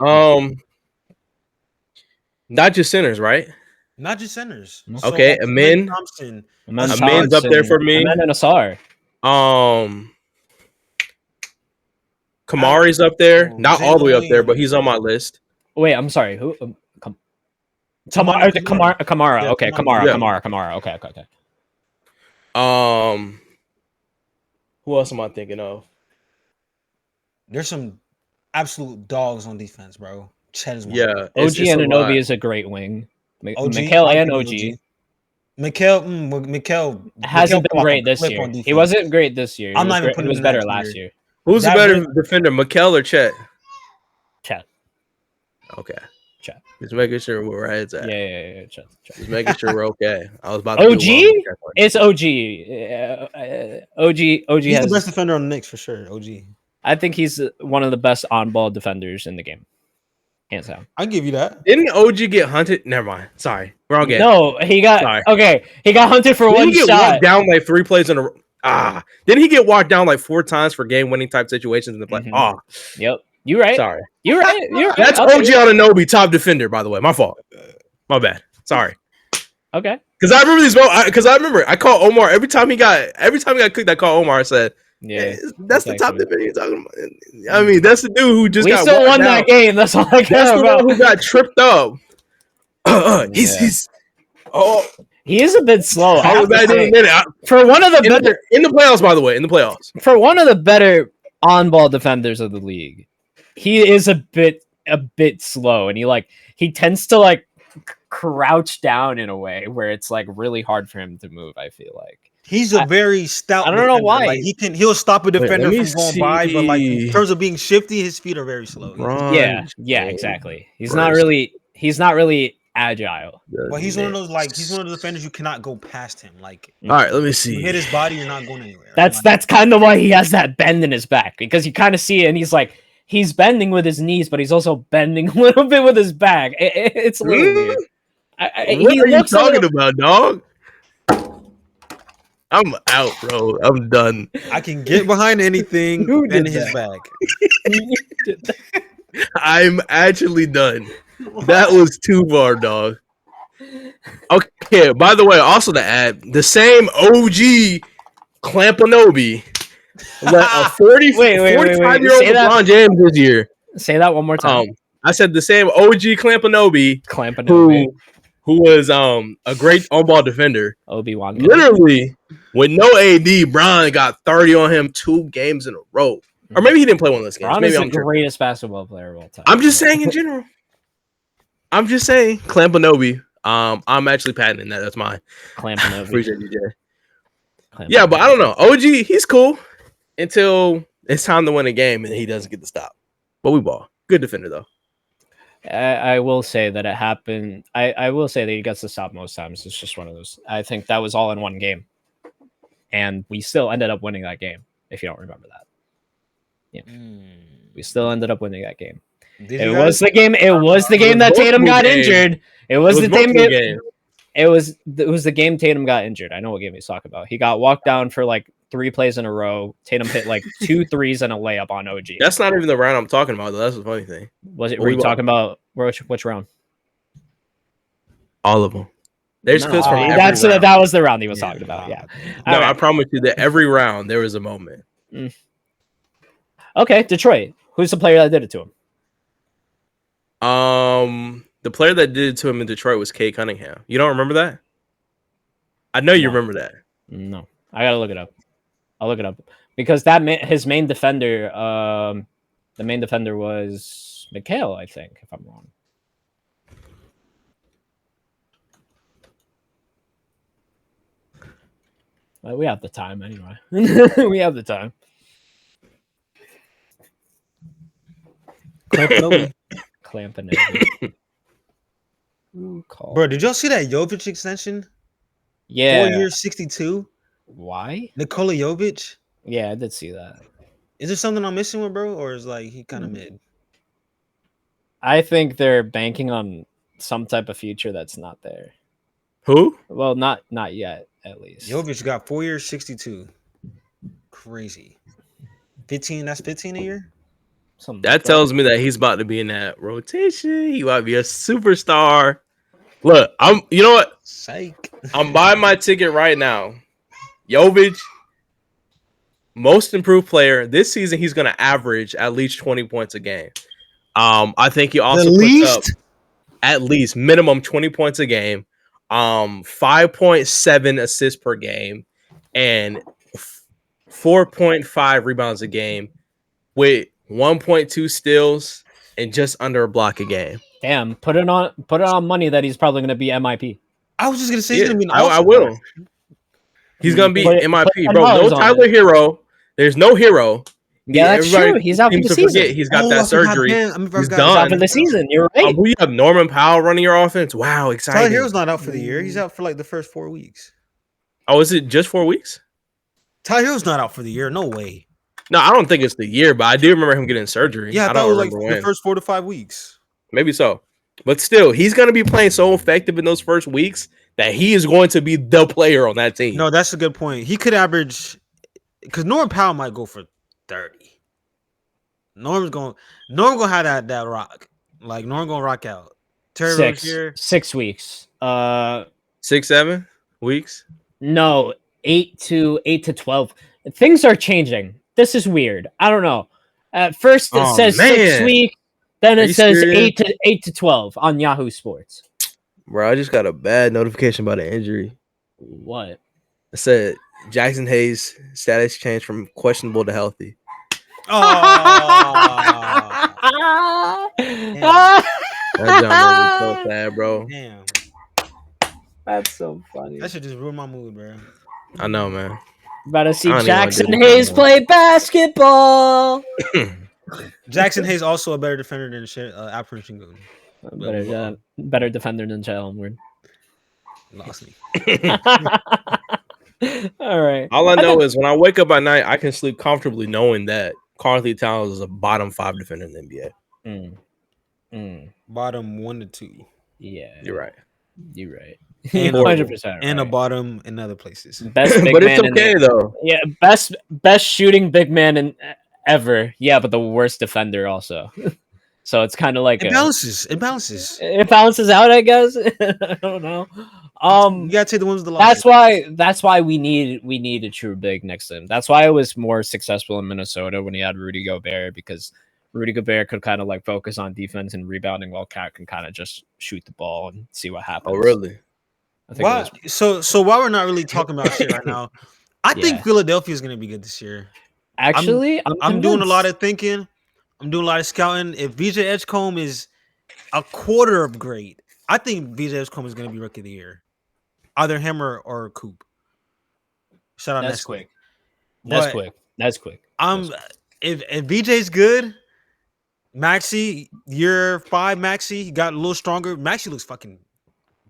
Not just centers, right? Not just centers. Okay, so, Amin Thompson. Amin's up there for me. Amin and Asar. Kamari's up there. Not all the way up there, but he's on my list. Wait, I'm sorry. Who? Kamara. Yeah, okay, Kamara. Okay. Who else am I thinking of? There's some absolute dogs on defense, bro. Chet is one. Yeah, OG Anunoby is a great wing. Mikal and OG. Mikal hasn't been great this year. He wasn't great this year. He was better last year. Who's the better defender, Mikal or Chet? Chet. Okay. Chet. Just making sure we're right at that. Yeah. Chet. Just making sure we're okay. I was about to OG? It's OG. OG he's the best defender on the Knicks for sure. OG. I think he's one of the best on-ball defenders in the game. Hands down. I'll give you that. Didn't OG get hunted? Never mind. Sorry. Wrong game. No, he got he got hunted for one shot. He get walked down like 3 plays in a row. Didn't he get walked down like 4 times for game-winning type situations in the play? Yep. You're right. Sorry. You're right. That's OG Anunoby, top defender, by the way. My fault. My bad. Sorry. Okay. Because I remember these. Because I remember I called Omar every time he got cooked. I called Omar. I said, "Yeah, that's the top defender you're talking about." I mean, that's the dude who just got still won that game. That's all I care about. That's the one who got tripped up. He is a bit slow. For one of the better in the playoffs, by the way, for one of the better on-ball defenders of the league, he is a bit slow, and he tends to crouch down in a way where it's really hard for him to move. I feel like he's a very stout. I don't know why he'll stop a defender from going by, but in terms of being shifty, his feet are very slow. Yeah, exactly. He's not really agile. But he's one of those he's one of the defenders you cannot go past him. All right, let me see. You hit his body, you're not going anywhere. That's kind of why he has that bend in his back, because you kind of see it, and he's bending with his knees, but he's also bending a little bit with his back. It's a little weird. What are you talking about, dog? I'm out, bro. I'm done. I can get behind anything in his back. I'm actually done. That was too far, dog. Okay, by the way, also to add, the same OG Clampanobi let a 45-year-old LeBron James this year. Say that one more time. I said the same OG Clampanobi. Who was a great on-ball defender. Obi-Wan. Literally, with no AD, Bron got 30 on him 2 games in a row. Or maybe he didn't play one of those games. Bron is the greatest basketball player of all time. I'm just saying in general. I'm just saying, Clampanobi. I'm actually patenting that. That's mine. Clampanobi. Appreciate you, Jay. Yeah, but I don't know. OG, he's cool until it's time to win a game and he doesn't get the stop. But we ball. Good defender though. I will say that it happened. I will say that he gets the stop most times. It's just one of those. I think that was all in one game, and we still ended up winning that game. If you don't remember that, yeah, we still ended up winning that game. It was the game. It was the game that Tatum got injured. It was the game. It was the game Tatum got injured. I know what game he's talking about. He got walked down for like 3 plays in a row. Tatum hit like 2 threes and a layup on OG. That's not even the round I'm talking about, though. That's the funny thing. Was it? Were you talking about which round? All of them. There's clips from that was the round he was talking about. Yeah. No, I promise you that every round there was a moment. Okay, Detroit. Who's the player that did it to him? The player that did it to him in Detroit was Kate Cunningham. You don't remember that? I know you remember that. No, I gotta look it up. I'll look it up because his main defender, the main defender was Mikhail, I think, if I'm wrong. We have the time anyway. We have the time. Clampanobi. Bro, did y'all see that Jovic extension? Yeah. 4 years, 62. Why? Nikola Jovic? Yeah, I did see that. Is there something I'm missing with, bro? Or is like he kind of mid? I think they're banking on some type of future that's not there. Who? Well, not yet, at least. Jovic got 4 years, 62. Crazy. 15, that's 15 a year? Something that tells me that he's about to be in that rotation. He might be a superstar. Look, you know what? Psych. I'm buying my ticket right now. Jovic, most improved player. This season, he's going to average at least 20 points a game. I think he also puts up at least minimum 20 points a game, 5.7 assists per game, and 4.5 rebounds a game with 1.2 steals and just under a block a game. Damn, put it on money that he's probably going to be MIP. I was just going to say he's going to be I will. He's going to be MIP, bro. No Tyler Hero. There's no Hero. Yeah, that's true. He's out for the season. He's got that surgery. He's done. Out for the season. You're right. You have Norman Powell running your offense. Wow, exciting. Tyler Hero's not out for the year. He's out for like the first 4 weeks. Oh, is it just 4 weeks? Tyler Hero's not out for the year. No way. No, I don't think it's the year, but I do remember him getting surgery. Yeah, I thought it was like the first 4 to 5 weeks. Maybe so. But still, he's going to be playing so effective in those first weeks that he is going to be the player on that team. No, that's a good point. He could average, because Norman Powell might go for 30. Norm's gonna have that rock. Like Norm gonna rock out. Terry 6 weeks. 6, 7 weeks. No, 8 to 12. Things are changing. This is weird. I don't know. At first it says 6 weeks, then it says 8 to 12 on Yahoo Sports. Bro, I just got a bad notification about an injury. What? It said Jackson Hayes' status changed from questionable to healthy. Oh, that jump was so sad, bro. Damn, that's so funny. That should just ruin my mood, bro. I know, man. About to see Jackson Hayes play basketball. Jackson Hayes also a better defender than Alperen Sengun. Better defender than Jalen Ward. Lost me. All right. All I know is when I wake up at night, I can sleep comfortably knowing that Karl-Anthony Towns is a bottom 5 defender in the NBA. Bottom 1 to 2. Yeah, you're right. You're right. And 100%. And a bottom in other places. Best big but man it's okay though. Yeah, best shooting big man ever. Yeah, but the worst defender also. So it's kind of like it balances. It balances out, I guess. I don't know. You gotta take the ones with the losses. That's why we need a true big next to him. That's why I was more successful in Minnesota when he had Rudy Gobert, because Rudy Gobert could kind of like focus on defense and rebounding, while Cat can kind of just shoot the ball and see what happens. Oh, really? I think so while we're not really talking about shit right now, I think Philadelphia is gonna be good this year. Actually, I'm doing a lot of thinking. I'm doing a lot of scouting. If VJ Edgecombe is a quarter of great. I think BJ Escom is going to be rookie of the year, either him or Coop. Shout out That's Nestle. quick. That's But quick. That's quick. if BJ's good, Maxey year 5, Maxey he got a little stronger. Maxey looks fucking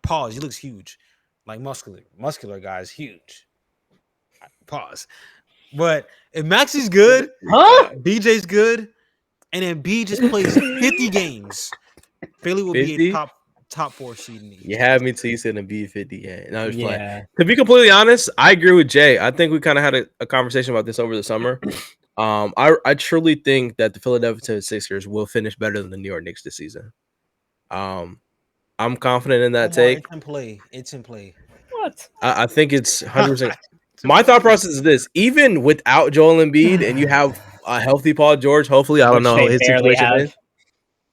pause. He looks huge, like muscular guys, huge. Pause. But if Maxey's good, BJ's good, and then B just plays 50 games, Philly will 50? be a top 4 seed in the East. You had me till you said a B50. Yeah, no, to be completely honest, I agree with Jay. I think we kind of had a conversation about this over the summer. I truly think that the Philadelphia 76ers will finish better than the New York Knicks this season. I'm confident in that take. It's in play. What? I think it's 100%. My thought process is this: even without Joel Embiid, and you have a healthy Paul George, hopefully, I don't know how his situation is.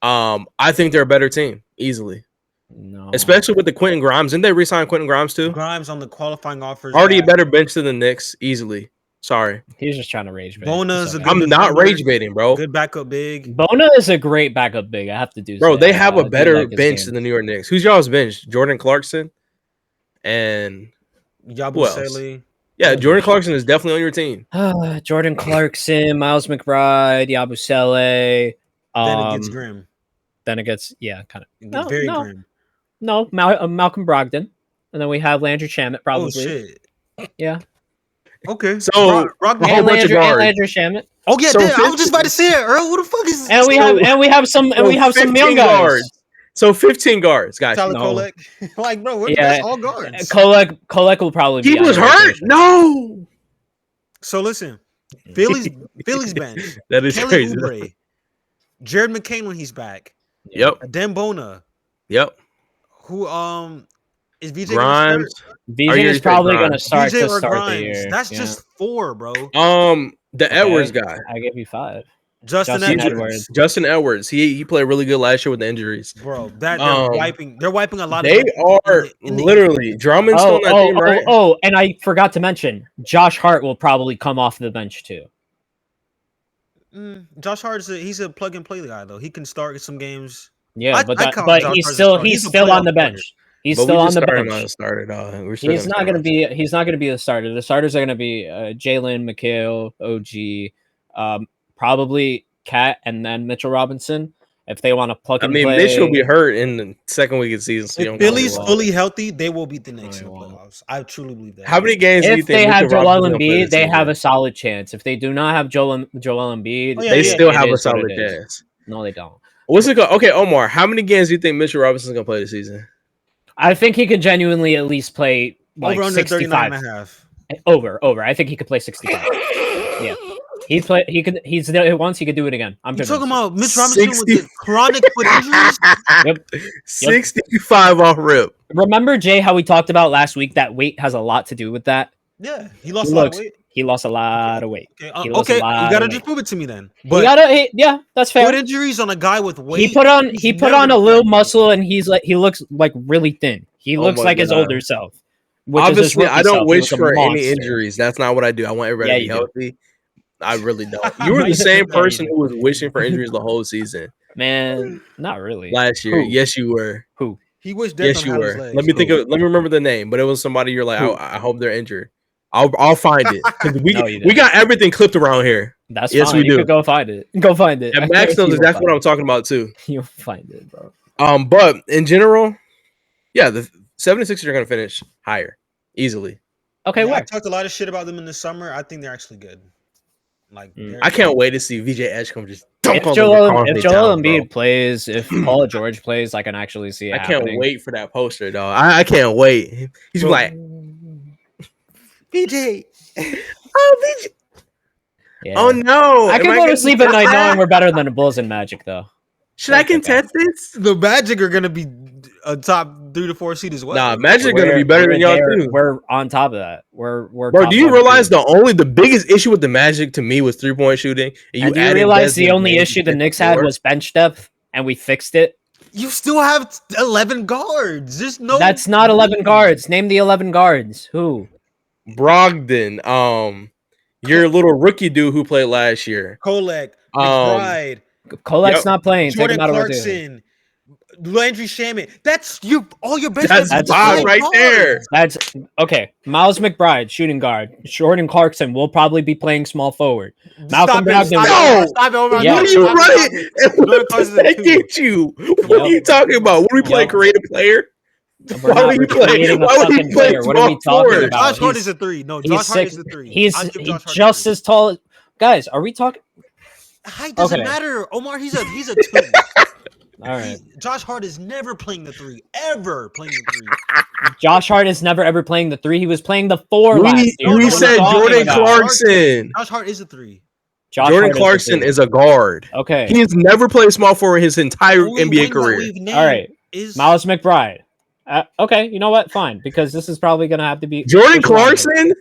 I think they're a better team easily. No, especially with the Quentin Grimes. Didn't they re-sign Quentin Grimes too? Grimes on the qualifying offers. Already a better bench than the Knicks, easily. Sorry, he's just trying to rage bait. I'm not rage baiting, bro. Good backup big. Bona is a great backup big. I have to do. Bro, they have a better bench than the New York Knicks. Who's y'all's bench? Jordan Clarkson and Yabusele. Yeah, Jordan Clarkson is definitely on your team. Jordan Clarkson, Miles McBride, Yabusele. Then it gets grim. Then it gets kind of very grim. No, Malcolm Brogdon, and then we have Landry Shamet probably. Oh shit. Yeah. Okay. So a whole bunch of guards. Landry Shamet. Oh yeah, I was just about to say it, Earl. What the fuck is? And we have some young guys. So 15 guards, guys. Tyler Kolek. Like, bro, that's all guards. Kolek will probably be. He was hurt. No. So listen, Philly's bench. That is Kelly crazy. Oubre, Jared McCain when he's back. Yep. Dembona. Yep. Who is VJ Grimes? VJ is probably going to start to start the year. That's just 4, bro. The Edwards guy. I gave you 5. Justin Edwards. Justin Edwards. He played really good last year with the injuries. Bro, they're wiping a lot they are literally Drummond's still on that team, right? Oh, and I forgot to mention Josh Hart will probably come off the bench too. Josh Hart he's a plug and play guy though. He can start some games. Yeah, but he's still on the bench. He's still on the bench. He's not going to be the starter. The starters are going to be Jalen, Mikhail, OG, probably Cat, and then Mitchell Robinson. If they want to plug and play. Mitchell will be hurt in the second week of the season. So if Philly's fully healthy, they will beat the Knicks in the playoffs. I truly believe that. How many games do you think? If they have Joel Embiid, they have a solid chance. If they do not have Joel Embiid, they still have a solid chance. No, they don't. What's it called? Okay, Omar, how many games do you think Mitchell Robinson's going to play this season? I think he could genuinely at least play like over 65. 39.5. Over. I think he could play 65. Yeah. He's done it once. He could do it again. I'm talking about Mitch Robinson with the chronic foot injuries. Yep. 65 off rip. Remember, Jay, how we talked about last week that weight has a lot to do with that? Yeah, he lost a lot of weight. He lost a lot of weight. Okay, you gotta just prove it to me then. But yeah, that's fair. Foot injuries on a guy with weight. He put on a little muscle, and he looks like really thin. He looks like his older self. Obviously, I don't wish for any injuries. That's not what I do. I want everybody to be healthy. I really don't. You were the same person who was wishing for injuries the whole season. Man, not really. Last year, yes, you were. Who? He wished death. Yes, you were. Let me remember the name, but it was somebody you're like, I hope they're injured. I'll find it because we got everything clipped around here. That's yes, fine. We do. Go find it. Go find it. And Max knows that's what I'm talking about too. You'll find it, bro. But in general, yeah, the 76ers are going to finish higher easily. Okay, I talked a lot of shit about them in the summer. I think they're actually good. Like, I can't wait to see VJ Edgecombe just dunk on them. If Joel Embiid plays, if Paul George plays, I can actually see it. I can't wait for that poster, though. I can't wait. He's like, VJ. Oh, VJ. Yeah. Oh, no. I can go to sleep at night knowing we're better than the Bulls and Magic, though. Should I contest this? The Magic are going to be a top 3 to 4 seed as well. Nah, Magic are going to be better than y'all too. We're on top of that. We're bro. Do you realize the biggest issue with the Magic to me was 3-point shooting? And do you realize the only issue the Knicks had was bench depth, and we fixed it? You still have 11 guards. There's no. That's not 11 guards. Name the 11 guards. Who? Brogdon. Your little rookie dude who played last year. Kolek. McBride. Kolek's not playing. Jordan Clarkson. Landry Shamet. That's all your best. That's Bob right there. That's okay. Miles McBride, shooting guard. Jordan Clarkson will probably be playing small forward. Malcolm Brogdon. Stop it. Yeah. What are you running? What does that get you? What are you talking about? What are we playing? Creative player? Why would you play? Why would you play? What are we talking about? Josh Hart is a 3. No, Josh Hart is a 3. He's just as tall. Guys, are we talking? Height doesn't matter. Omar, he's a 2. All right. Josh Hart is never playing the 3. Ever playing the 3. Josh Hart is never ever playing the 3. He was playing the 4 last year. We said Jordan Clarkson. Josh Hart is a 3. Jordan Clarkson is a guard. Okay. He has never played small forward his entire NBA career. All right. Miles McBride. Okay, you know what? Fine, because this is probably going to have to be Jordan Clarkson.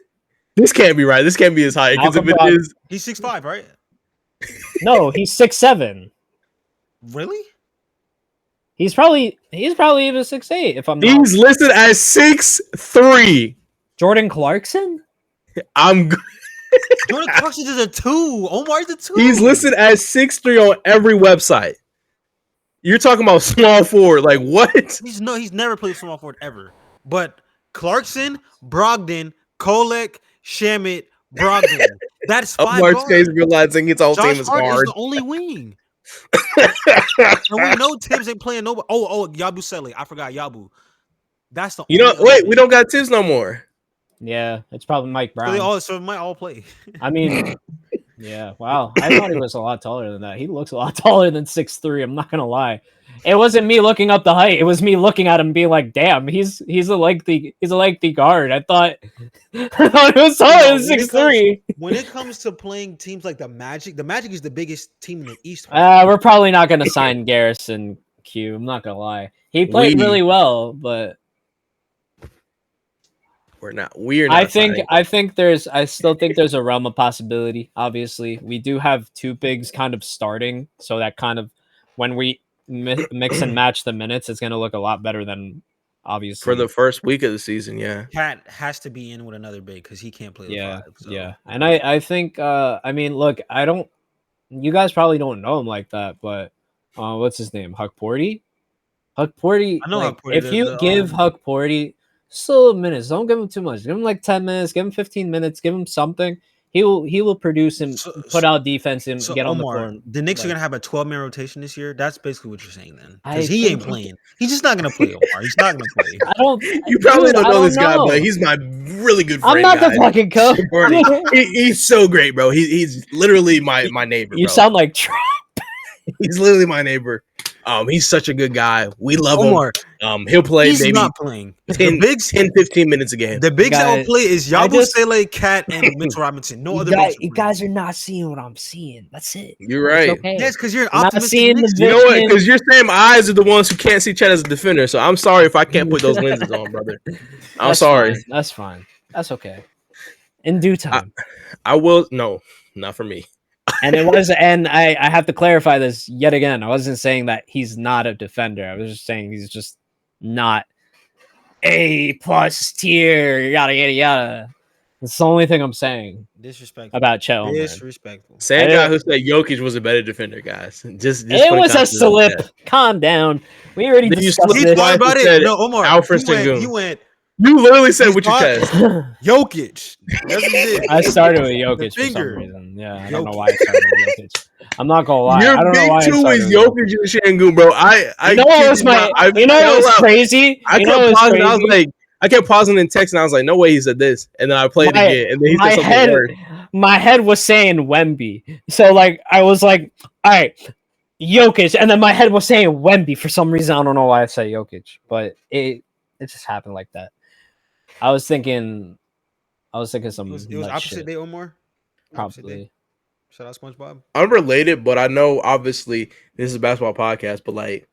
This can't be right. This can't be his height because if it is, he's 6'5", right? No, he's 6'7". Really? He's probably even 6'8". If I'm not. He's listed as 6'3". Jordan Clarkson. Jordan Clarkson is a 2. Omar's a 2. He's listed as 6'3" on every website. You're talking about small forward, like what? He's never played small forward ever. But Clarkson, Brogdon, Kolek, Shamet, Brogdon. That's 5 Mark's face realizing his whole team is Hart hard. is the only wing. And we know Tibbs ain't playing nobody. Oh, Yabu Sele. I forgot Yabu. That's the. Wait, we don't got Tibbs no more. Yeah, it's probably Mike Brown. So it might all play. I mean, yeah. Wow, I thought he was a lot taller than that. He looks a lot taller than 6'3". I'm not gonna lie. It wasn't me looking up the height. It was me looking at him, being like, "Damn, he's a lengthy guard." I thought it was taller than 6'3". When it comes to playing teams like the Magic is the biggest team in the East. We're probably not gonna sign Garrison Q. I'm not gonna lie. He played really well, but we're not. I still think there's a realm of possibility. Obviously, we do have 2 bigs kind of starting, so that kind of when we mix and match the minutes, it's going to look a lot better than obviously for the first week of the season. Yeah, Cat has to be in with another big because he can't play. Yeah, 5, so. Yeah, and I think I mean, look, you guys probably don't know him like that, but what's his name? Huck Porty. I know Huck Porty. If you give Huck Porty still minutes, don't give him too much. Give him like 10 minutes. Give him 15 minutes. Give him something. He will produce and put out defense and get on the floor. The Knicks are gonna have a 12-man rotation this year. That's basically what you're saying then, because he ain't playing. He's just not gonna play. Omar. He's not gonna play. You probably don't know this guy, but he's my really good friend. I'm not the fucking coach. He's so great, bro. He's literally my neighbor. You sound like Trump. He's literally my neighbor. He's such a good guy. We love Omar. him. He'll play He's maybe not playing. 10, 15 minutes a game. The bigs that will play is Yabu Sele, Cat, and Mitchell Robinson. No other bigs. You guys are not seeing what I'm seeing. That's it. You're right. Okay. Yes, because you're optimistic. You know what? Because your same eyes are the ones who can't see Chet as a defender. So I'm sorry if I can't put those lenses on, brother. I'm sorry. Fine. That's fine. That's okay. In due time. I will. No, not for me. And it was, and I have to clarify this yet again. I wasn't saying that he's not a defender. I was just saying he's just not A+ tier. Yada yada yada. That's the only thing I'm saying. Disrespectful about Chet. Disrespectful. Same guy who said Jokic was a better defender, guys. Just it was a slip. Calm down. We already discussed this. About it. No, Omar. Alfred You literally said with your chest. Jokic. I started with Jokic for some reason. Yeah, I don't know why I started with Jokic. I'm not gonna lie. Your big 2 is Jokic and Şengün, bro. You know what was crazy? I kept pausing and texting. I was like, no way he said this. And then I played it again. And then he said something weird. My head was saying Wemby. So like I was like, all right, Jokic. And then my head was saying Wemby for some reason. I don't know why I said Jokic, but it just happened like that. I was thinking some. It was opposite day, Omar. Probably. Shout out SpongeBob. Unrelated, but I know obviously this is a basketball podcast, but like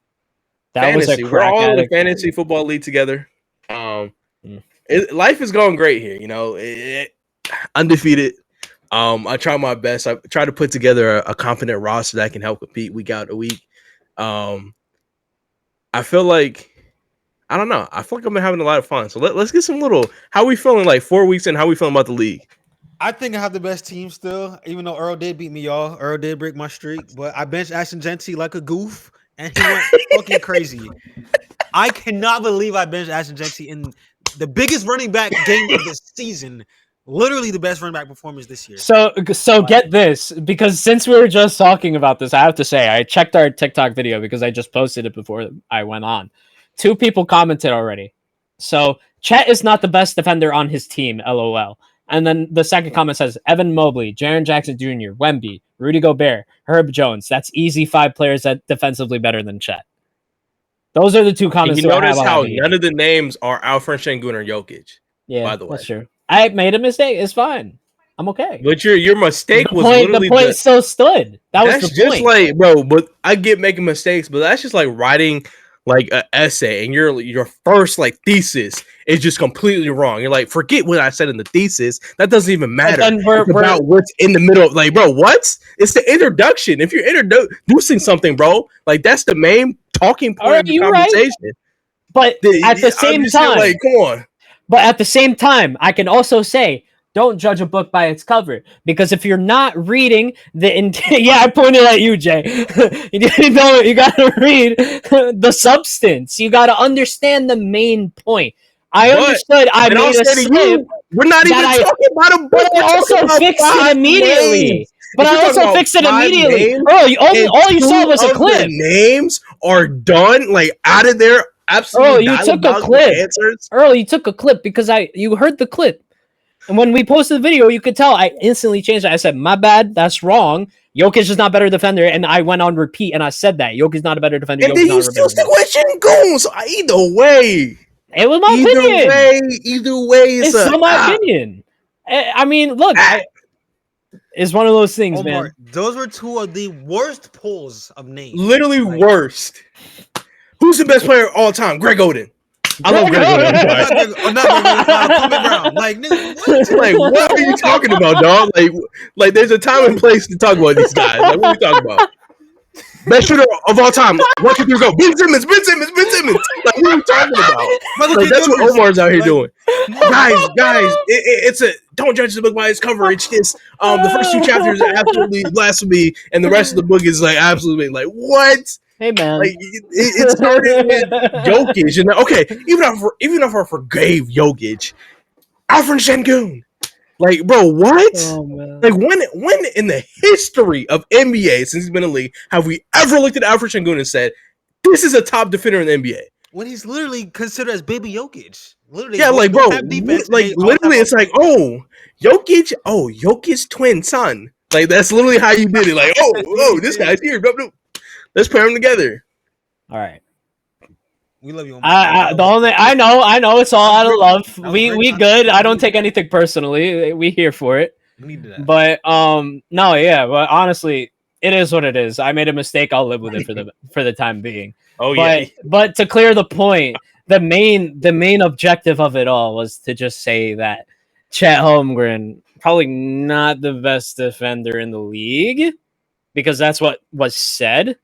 that fantasy, we're all in the fantasy football league together. Life is going great here, you know. Undefeated. I try my best. I try to put together a competent roster that can help compete week out a week. I feel like I don't know. I feel like I've been having a lot of fun. So let's get some little. How we feeling? Like 4 weeks in, how we feeling about the league? I think I have the best team still, even though Earl did beat me, y'all. Earl did break my streak, but I benched Ashton Genty like a goof, and he went fucking crazy. I cannot believe I benched Ashton Jexy in the biggest running back game of the season. Literally the best running back performance this year. So get this, because since we were just talking about this, I have to say I checked our TikTok video because I just posted it before I went on. 2 people commented already. So Chet is not the best defender on his team, LOL. And then the second comment says Evan Mobley, Jaren Jackson Jr., Wemby, Rudy Gobert, Herb Jones. That's easy 5 players that defensively better than Chet. Those are the 2 comments. And you notice how none of the names are Alfred Şengün or Jokic. Yeah, by the way, that's true. I made a mistake. It's fine. I'm okay. But your mistake was literally the point still stood. That's the just point. Like, bro. But I get making mistakes, but that's just like writing like an essay, and your first like thesis is just completely wrong. You're like, forget what I said in the thesis. That doesn't even matter. It's about what's in the middle. Of, like, bro, what? It's the introduction. If you're introducing something, bro, like that's the main talking point of the conversation. Right. But at the same time, like, come on. But at the same time, I can also say, don't judge a book by its cover, because if you're not reading yeah, I pointed at you, Jay. You gotta read the substance. You gotta understand the main point. I understood. I made a slip. We're not even talking about a book. But I also fixed it immediately. Bro, all you saw was a clip. The names are done, like out of there. Absolutely. You took a clip. Earl, you took a clip because you heard the clip. And when we posted the video, you could tell I instantly changed it. I said, my bad, that's wrong. Jokic is not a better defender. And I went on repeat and I said that. Jokic is not a better defender. And then you still stick with Şengün. So either way. It was my opinion. Either way, it's my opinion. I mean, look, it's one of those things, Omar, man. Those were 2 of the worst polls of names. Literally worst. Who's the best player of all time? Greg Oden. I love Greg Oden. Like, what are you talking about, dog? Like, there's a time and place to talk about these guys. Like, what are we talking about? Best shooter of all time. What can you go? Ben Simmons. Like, what are you talking about? Like, that's what Omar's out here doing. Guys, it's a don't judge the book by its cover. It's just the first 2 chapters are absolutely blasphemy, and the rest of the book is like absolutely like what? Hey man, like it started with Jokic, and okay, even if I forgave Jokic, Alfred Şengün, like bro, what? Oh, man. Like when in the history of NBA since he's been in the league have we ever looked at Alfred Şengün and said this is a top defender in the NBA? When he's literally considered as baby Jokic, literally, yeah, like bro, like literally, it's like Jokic's twin son, like that's literally how you did it. Like this guy's here, let's pair them together. All right. We love you. I know it's all out of love. We good. I don't take anything personally. We here for it. We need that. But no, yeah. But honestly, it is what it is. I made a mistake. I'll live with it for the time being. But to clear the point, the main objective of it all was to just say that Chet Holmgren probably not the best defender in the league, because that's what was said.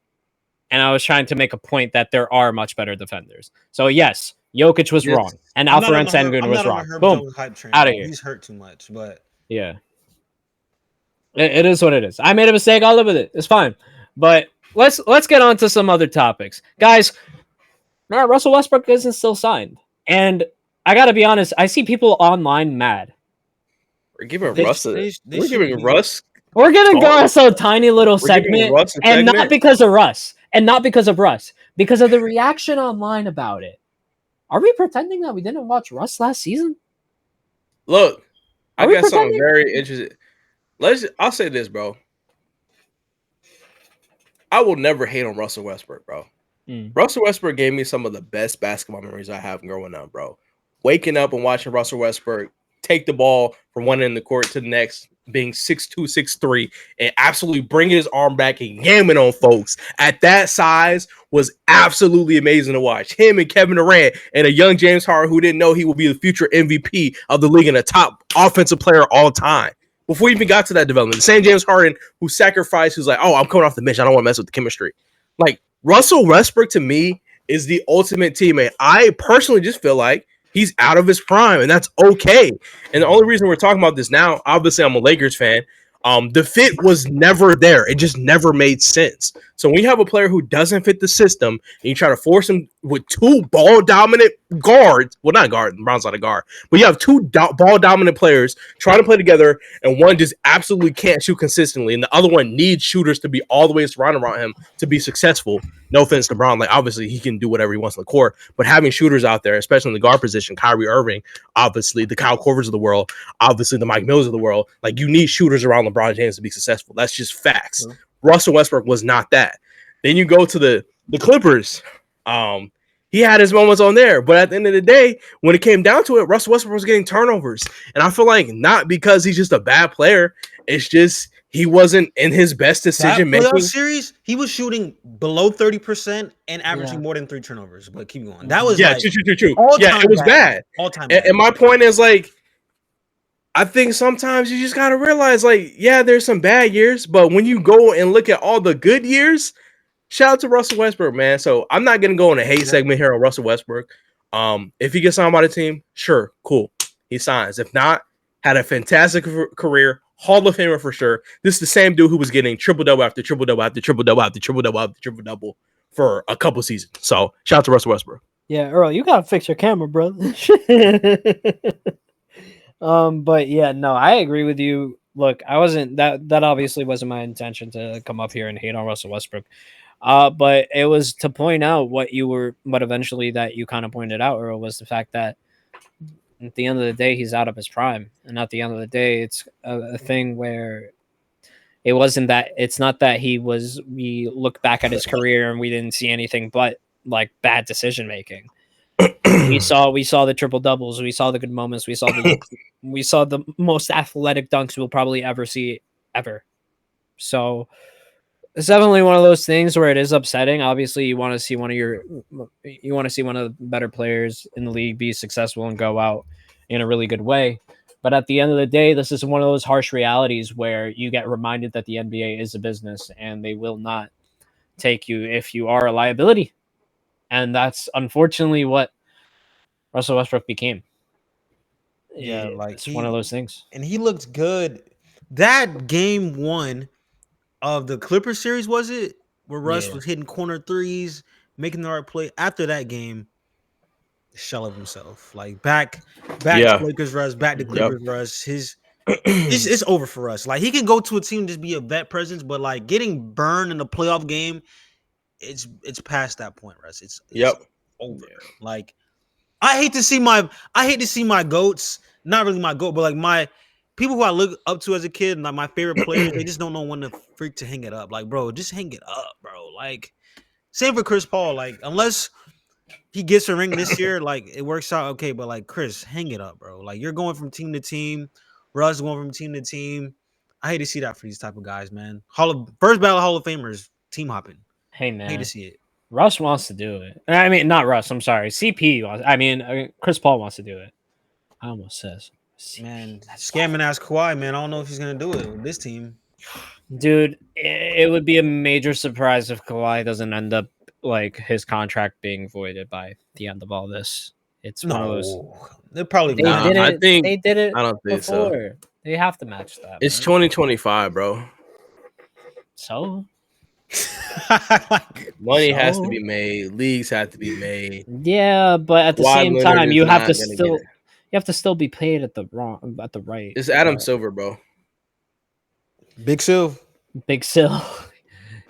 And I was trying to make a point that there are much better defenders. So yes, Jokic was wrong, and Alfred Şengün was wrong. Boom, out of here. He's hurt too much, but yeah, it is what it is. I made a mistake. I'll live with it. It's fine. But let's get on to some other topics, guys. Man, Russell Westbrook isn't still signed, and I gotta be honest. I see people online mad. We're giving Russ. We're giving Russ a tiny little segment, and not because of Russ. And not because of Russ, because of the reaction online about it. Are we pretending that we didn't watch Russ last season? Look, I got something very interesting. I'll say this, bro. I will never hate on Russell Westbrook, bro. Russell Westbrook gave me some of the best basketball memories I have growing up, bro. Waking up and watching Russell Westbrook take the ball from one end of the court to the next, being 6'2", 6'3", and absolutely bringing his arm back and yamming on folks at that size was absolutely amazing to watch. Him and Kevin Durant and a young James Harden who didn't know he would be the future MVP of the league and a top offensive player all time. Before we even got to that development, the same James Harden who sacrificed, who's like, I'm coming off the bench. I don't want to mess with the chemistry. Like, Russell Westbrook, to me, is the ultimate teammate. I personally just feel like he's out of his prime, and that's okay. And the only reason we're talking about this now, obviously I'm a Lakers fan. The fit was never there. It just never made sense. So when you have a player who doesn't fit the system and you try to force him with two ball dominant guards, well, not guard, Brown's not a guard, but you have two ball dominant players trying to play together, and one just absolutely can't shoot consistently, and the other one needs shooters to be all the way surrounded around him to be successful. No offense to Brown, like obviously he can do whatever he wants on the court, but having shooters out there, especially in the guard position, Kyrie Irving, obviously the Kyle Korvers of the world, obviously the Mike Mills of the world, like you need shooters around LeBron James to be successful. That's just facts. Mm-hmm. Russell Westbrook was not that. Then you go to the Clippers. He had his moments on there, but at the end of the day, when it came down to it, Russell Westbrook was getting turnovers, and I feel like not because he's just a bad player, it's just he wasn't in his best decision making. Playoff series, he was shooting below 30% and averaging more than 3 turnovers. But keep going. That was true. Yeah, it was bad. All time. And my point is, like, I think sometimes you just gotta realize, like, yeah, there's some bad years, but when you go and look at all the good years, shout out to Russell Westbrook, man. So I'm not gonna go in a hate segment here on Russell Westbrook. If he gets signed by the team, sure, cool, he signs. If not, had a fantastic career. Hall of Famer for sure. This is the same dude who was getting triple-double after triple-double after triple-double after triple-double after triple-double for a couple seasons. So, shout out to Russell Westbrook. Yeah, Earl, you got to fix your camera, brother. But yeah, no, I agree with you. Look, I wasn't that obviously wasn't my intention to come up here and hate on Russell Westbrook. But it was to point out what eventually that you kind of pointed out, Earl, was the fact that at the end of the day, he's out of his prime. And at the end of the day, it's a thing where it's not that we look back at his career and we didn't see anything but like bad decision making. we saw the triple doubles. We saw the good moments. We saw the most athletic dunks we'll probably ever see ever. So it's definitely one of those things where it is upsetting. Obviously, you want to see one of the better players in the league be successful and go out in a really good way. But at the end of the day, this is one of those harsh realities where you get reminded that the NBA is a business and they will not take you if you are a liability. And that's unfortunately what Russell Westbrook became. Yeah, like it's one of those things. And he looked good. That game 1 of the Clippers series, was it? Where Russ was hitting corner threes, making the right play. After that game, shell of himself. Like back to Lakers Russ, back to Clippers Russ. It's over for us. Like he can go to a team and just be a vet presence, but like getting burned in a playoff game, it's past that point, Russ. It's over. Like I hate to see my goats, not really my goat, but like my people who I look up to as a kid, and like my favorite players, they just don't know when to freak to hang it up. Like, bro, just hang it up, bro. Like, same for Chris Paul. Like, unless he gets a ring this year, like it works out okay. But like, Chris, hang it up, bro. Like, you're going from team to team. Russ going from team to team. I hate to see that for these type of guys, man. First battle Hall of Famers, team hopping. Hey, man. I hate to see it. Russ wants to do it. I mean, not Russ. I'm sorry. CP wants. Chris Paul wants to do it. I almost says. Man, scamming ass Kawhi, man. I don't know if he's gonna do it with this team. Dude, it would be a major surprise if Kawhi doesn't end up like his contract being voided by the end of all this. It's one of those. They're probably. I think they did it. I don't think before. So. They have to match that. It's 2025, bro. So. Money has to be made. Leagues have to be made. Yeah, but at the same time, you have to still be paid at the right. It's Adam Silver, bro. Big Sil.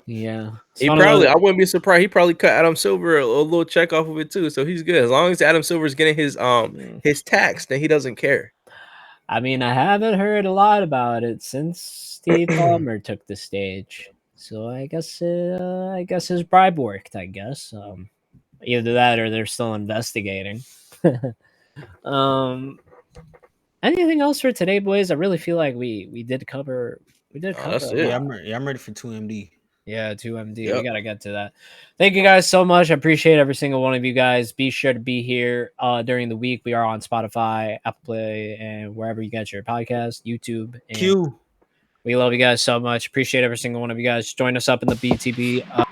Yeah. I wouldn't be surprised. He probably cut Adam Silver a little check off of it too. So he's good. As long as Adam Silver's getting his tax, then he doesn't care. I mean, I haven't heard a lot about it since Steve Ballmer took the stage. So I guess his bribe worked, I guess. Either that or they're still investigating. Anything else for today, boys? I really feel like we did cover. That's it. Yeah, I'm ready for 2MD. Yeah, 2MD. Yep. We gotta get to that. Thank you guys so much. I appreciate every single one of you guys. Be sure to be here during the week. We are on Spotify, Apple Play, and wherever you get your podcast, YouTube. And Q. We love you guys so much. Appreciate every single one of you guys. Join us up in the BTB.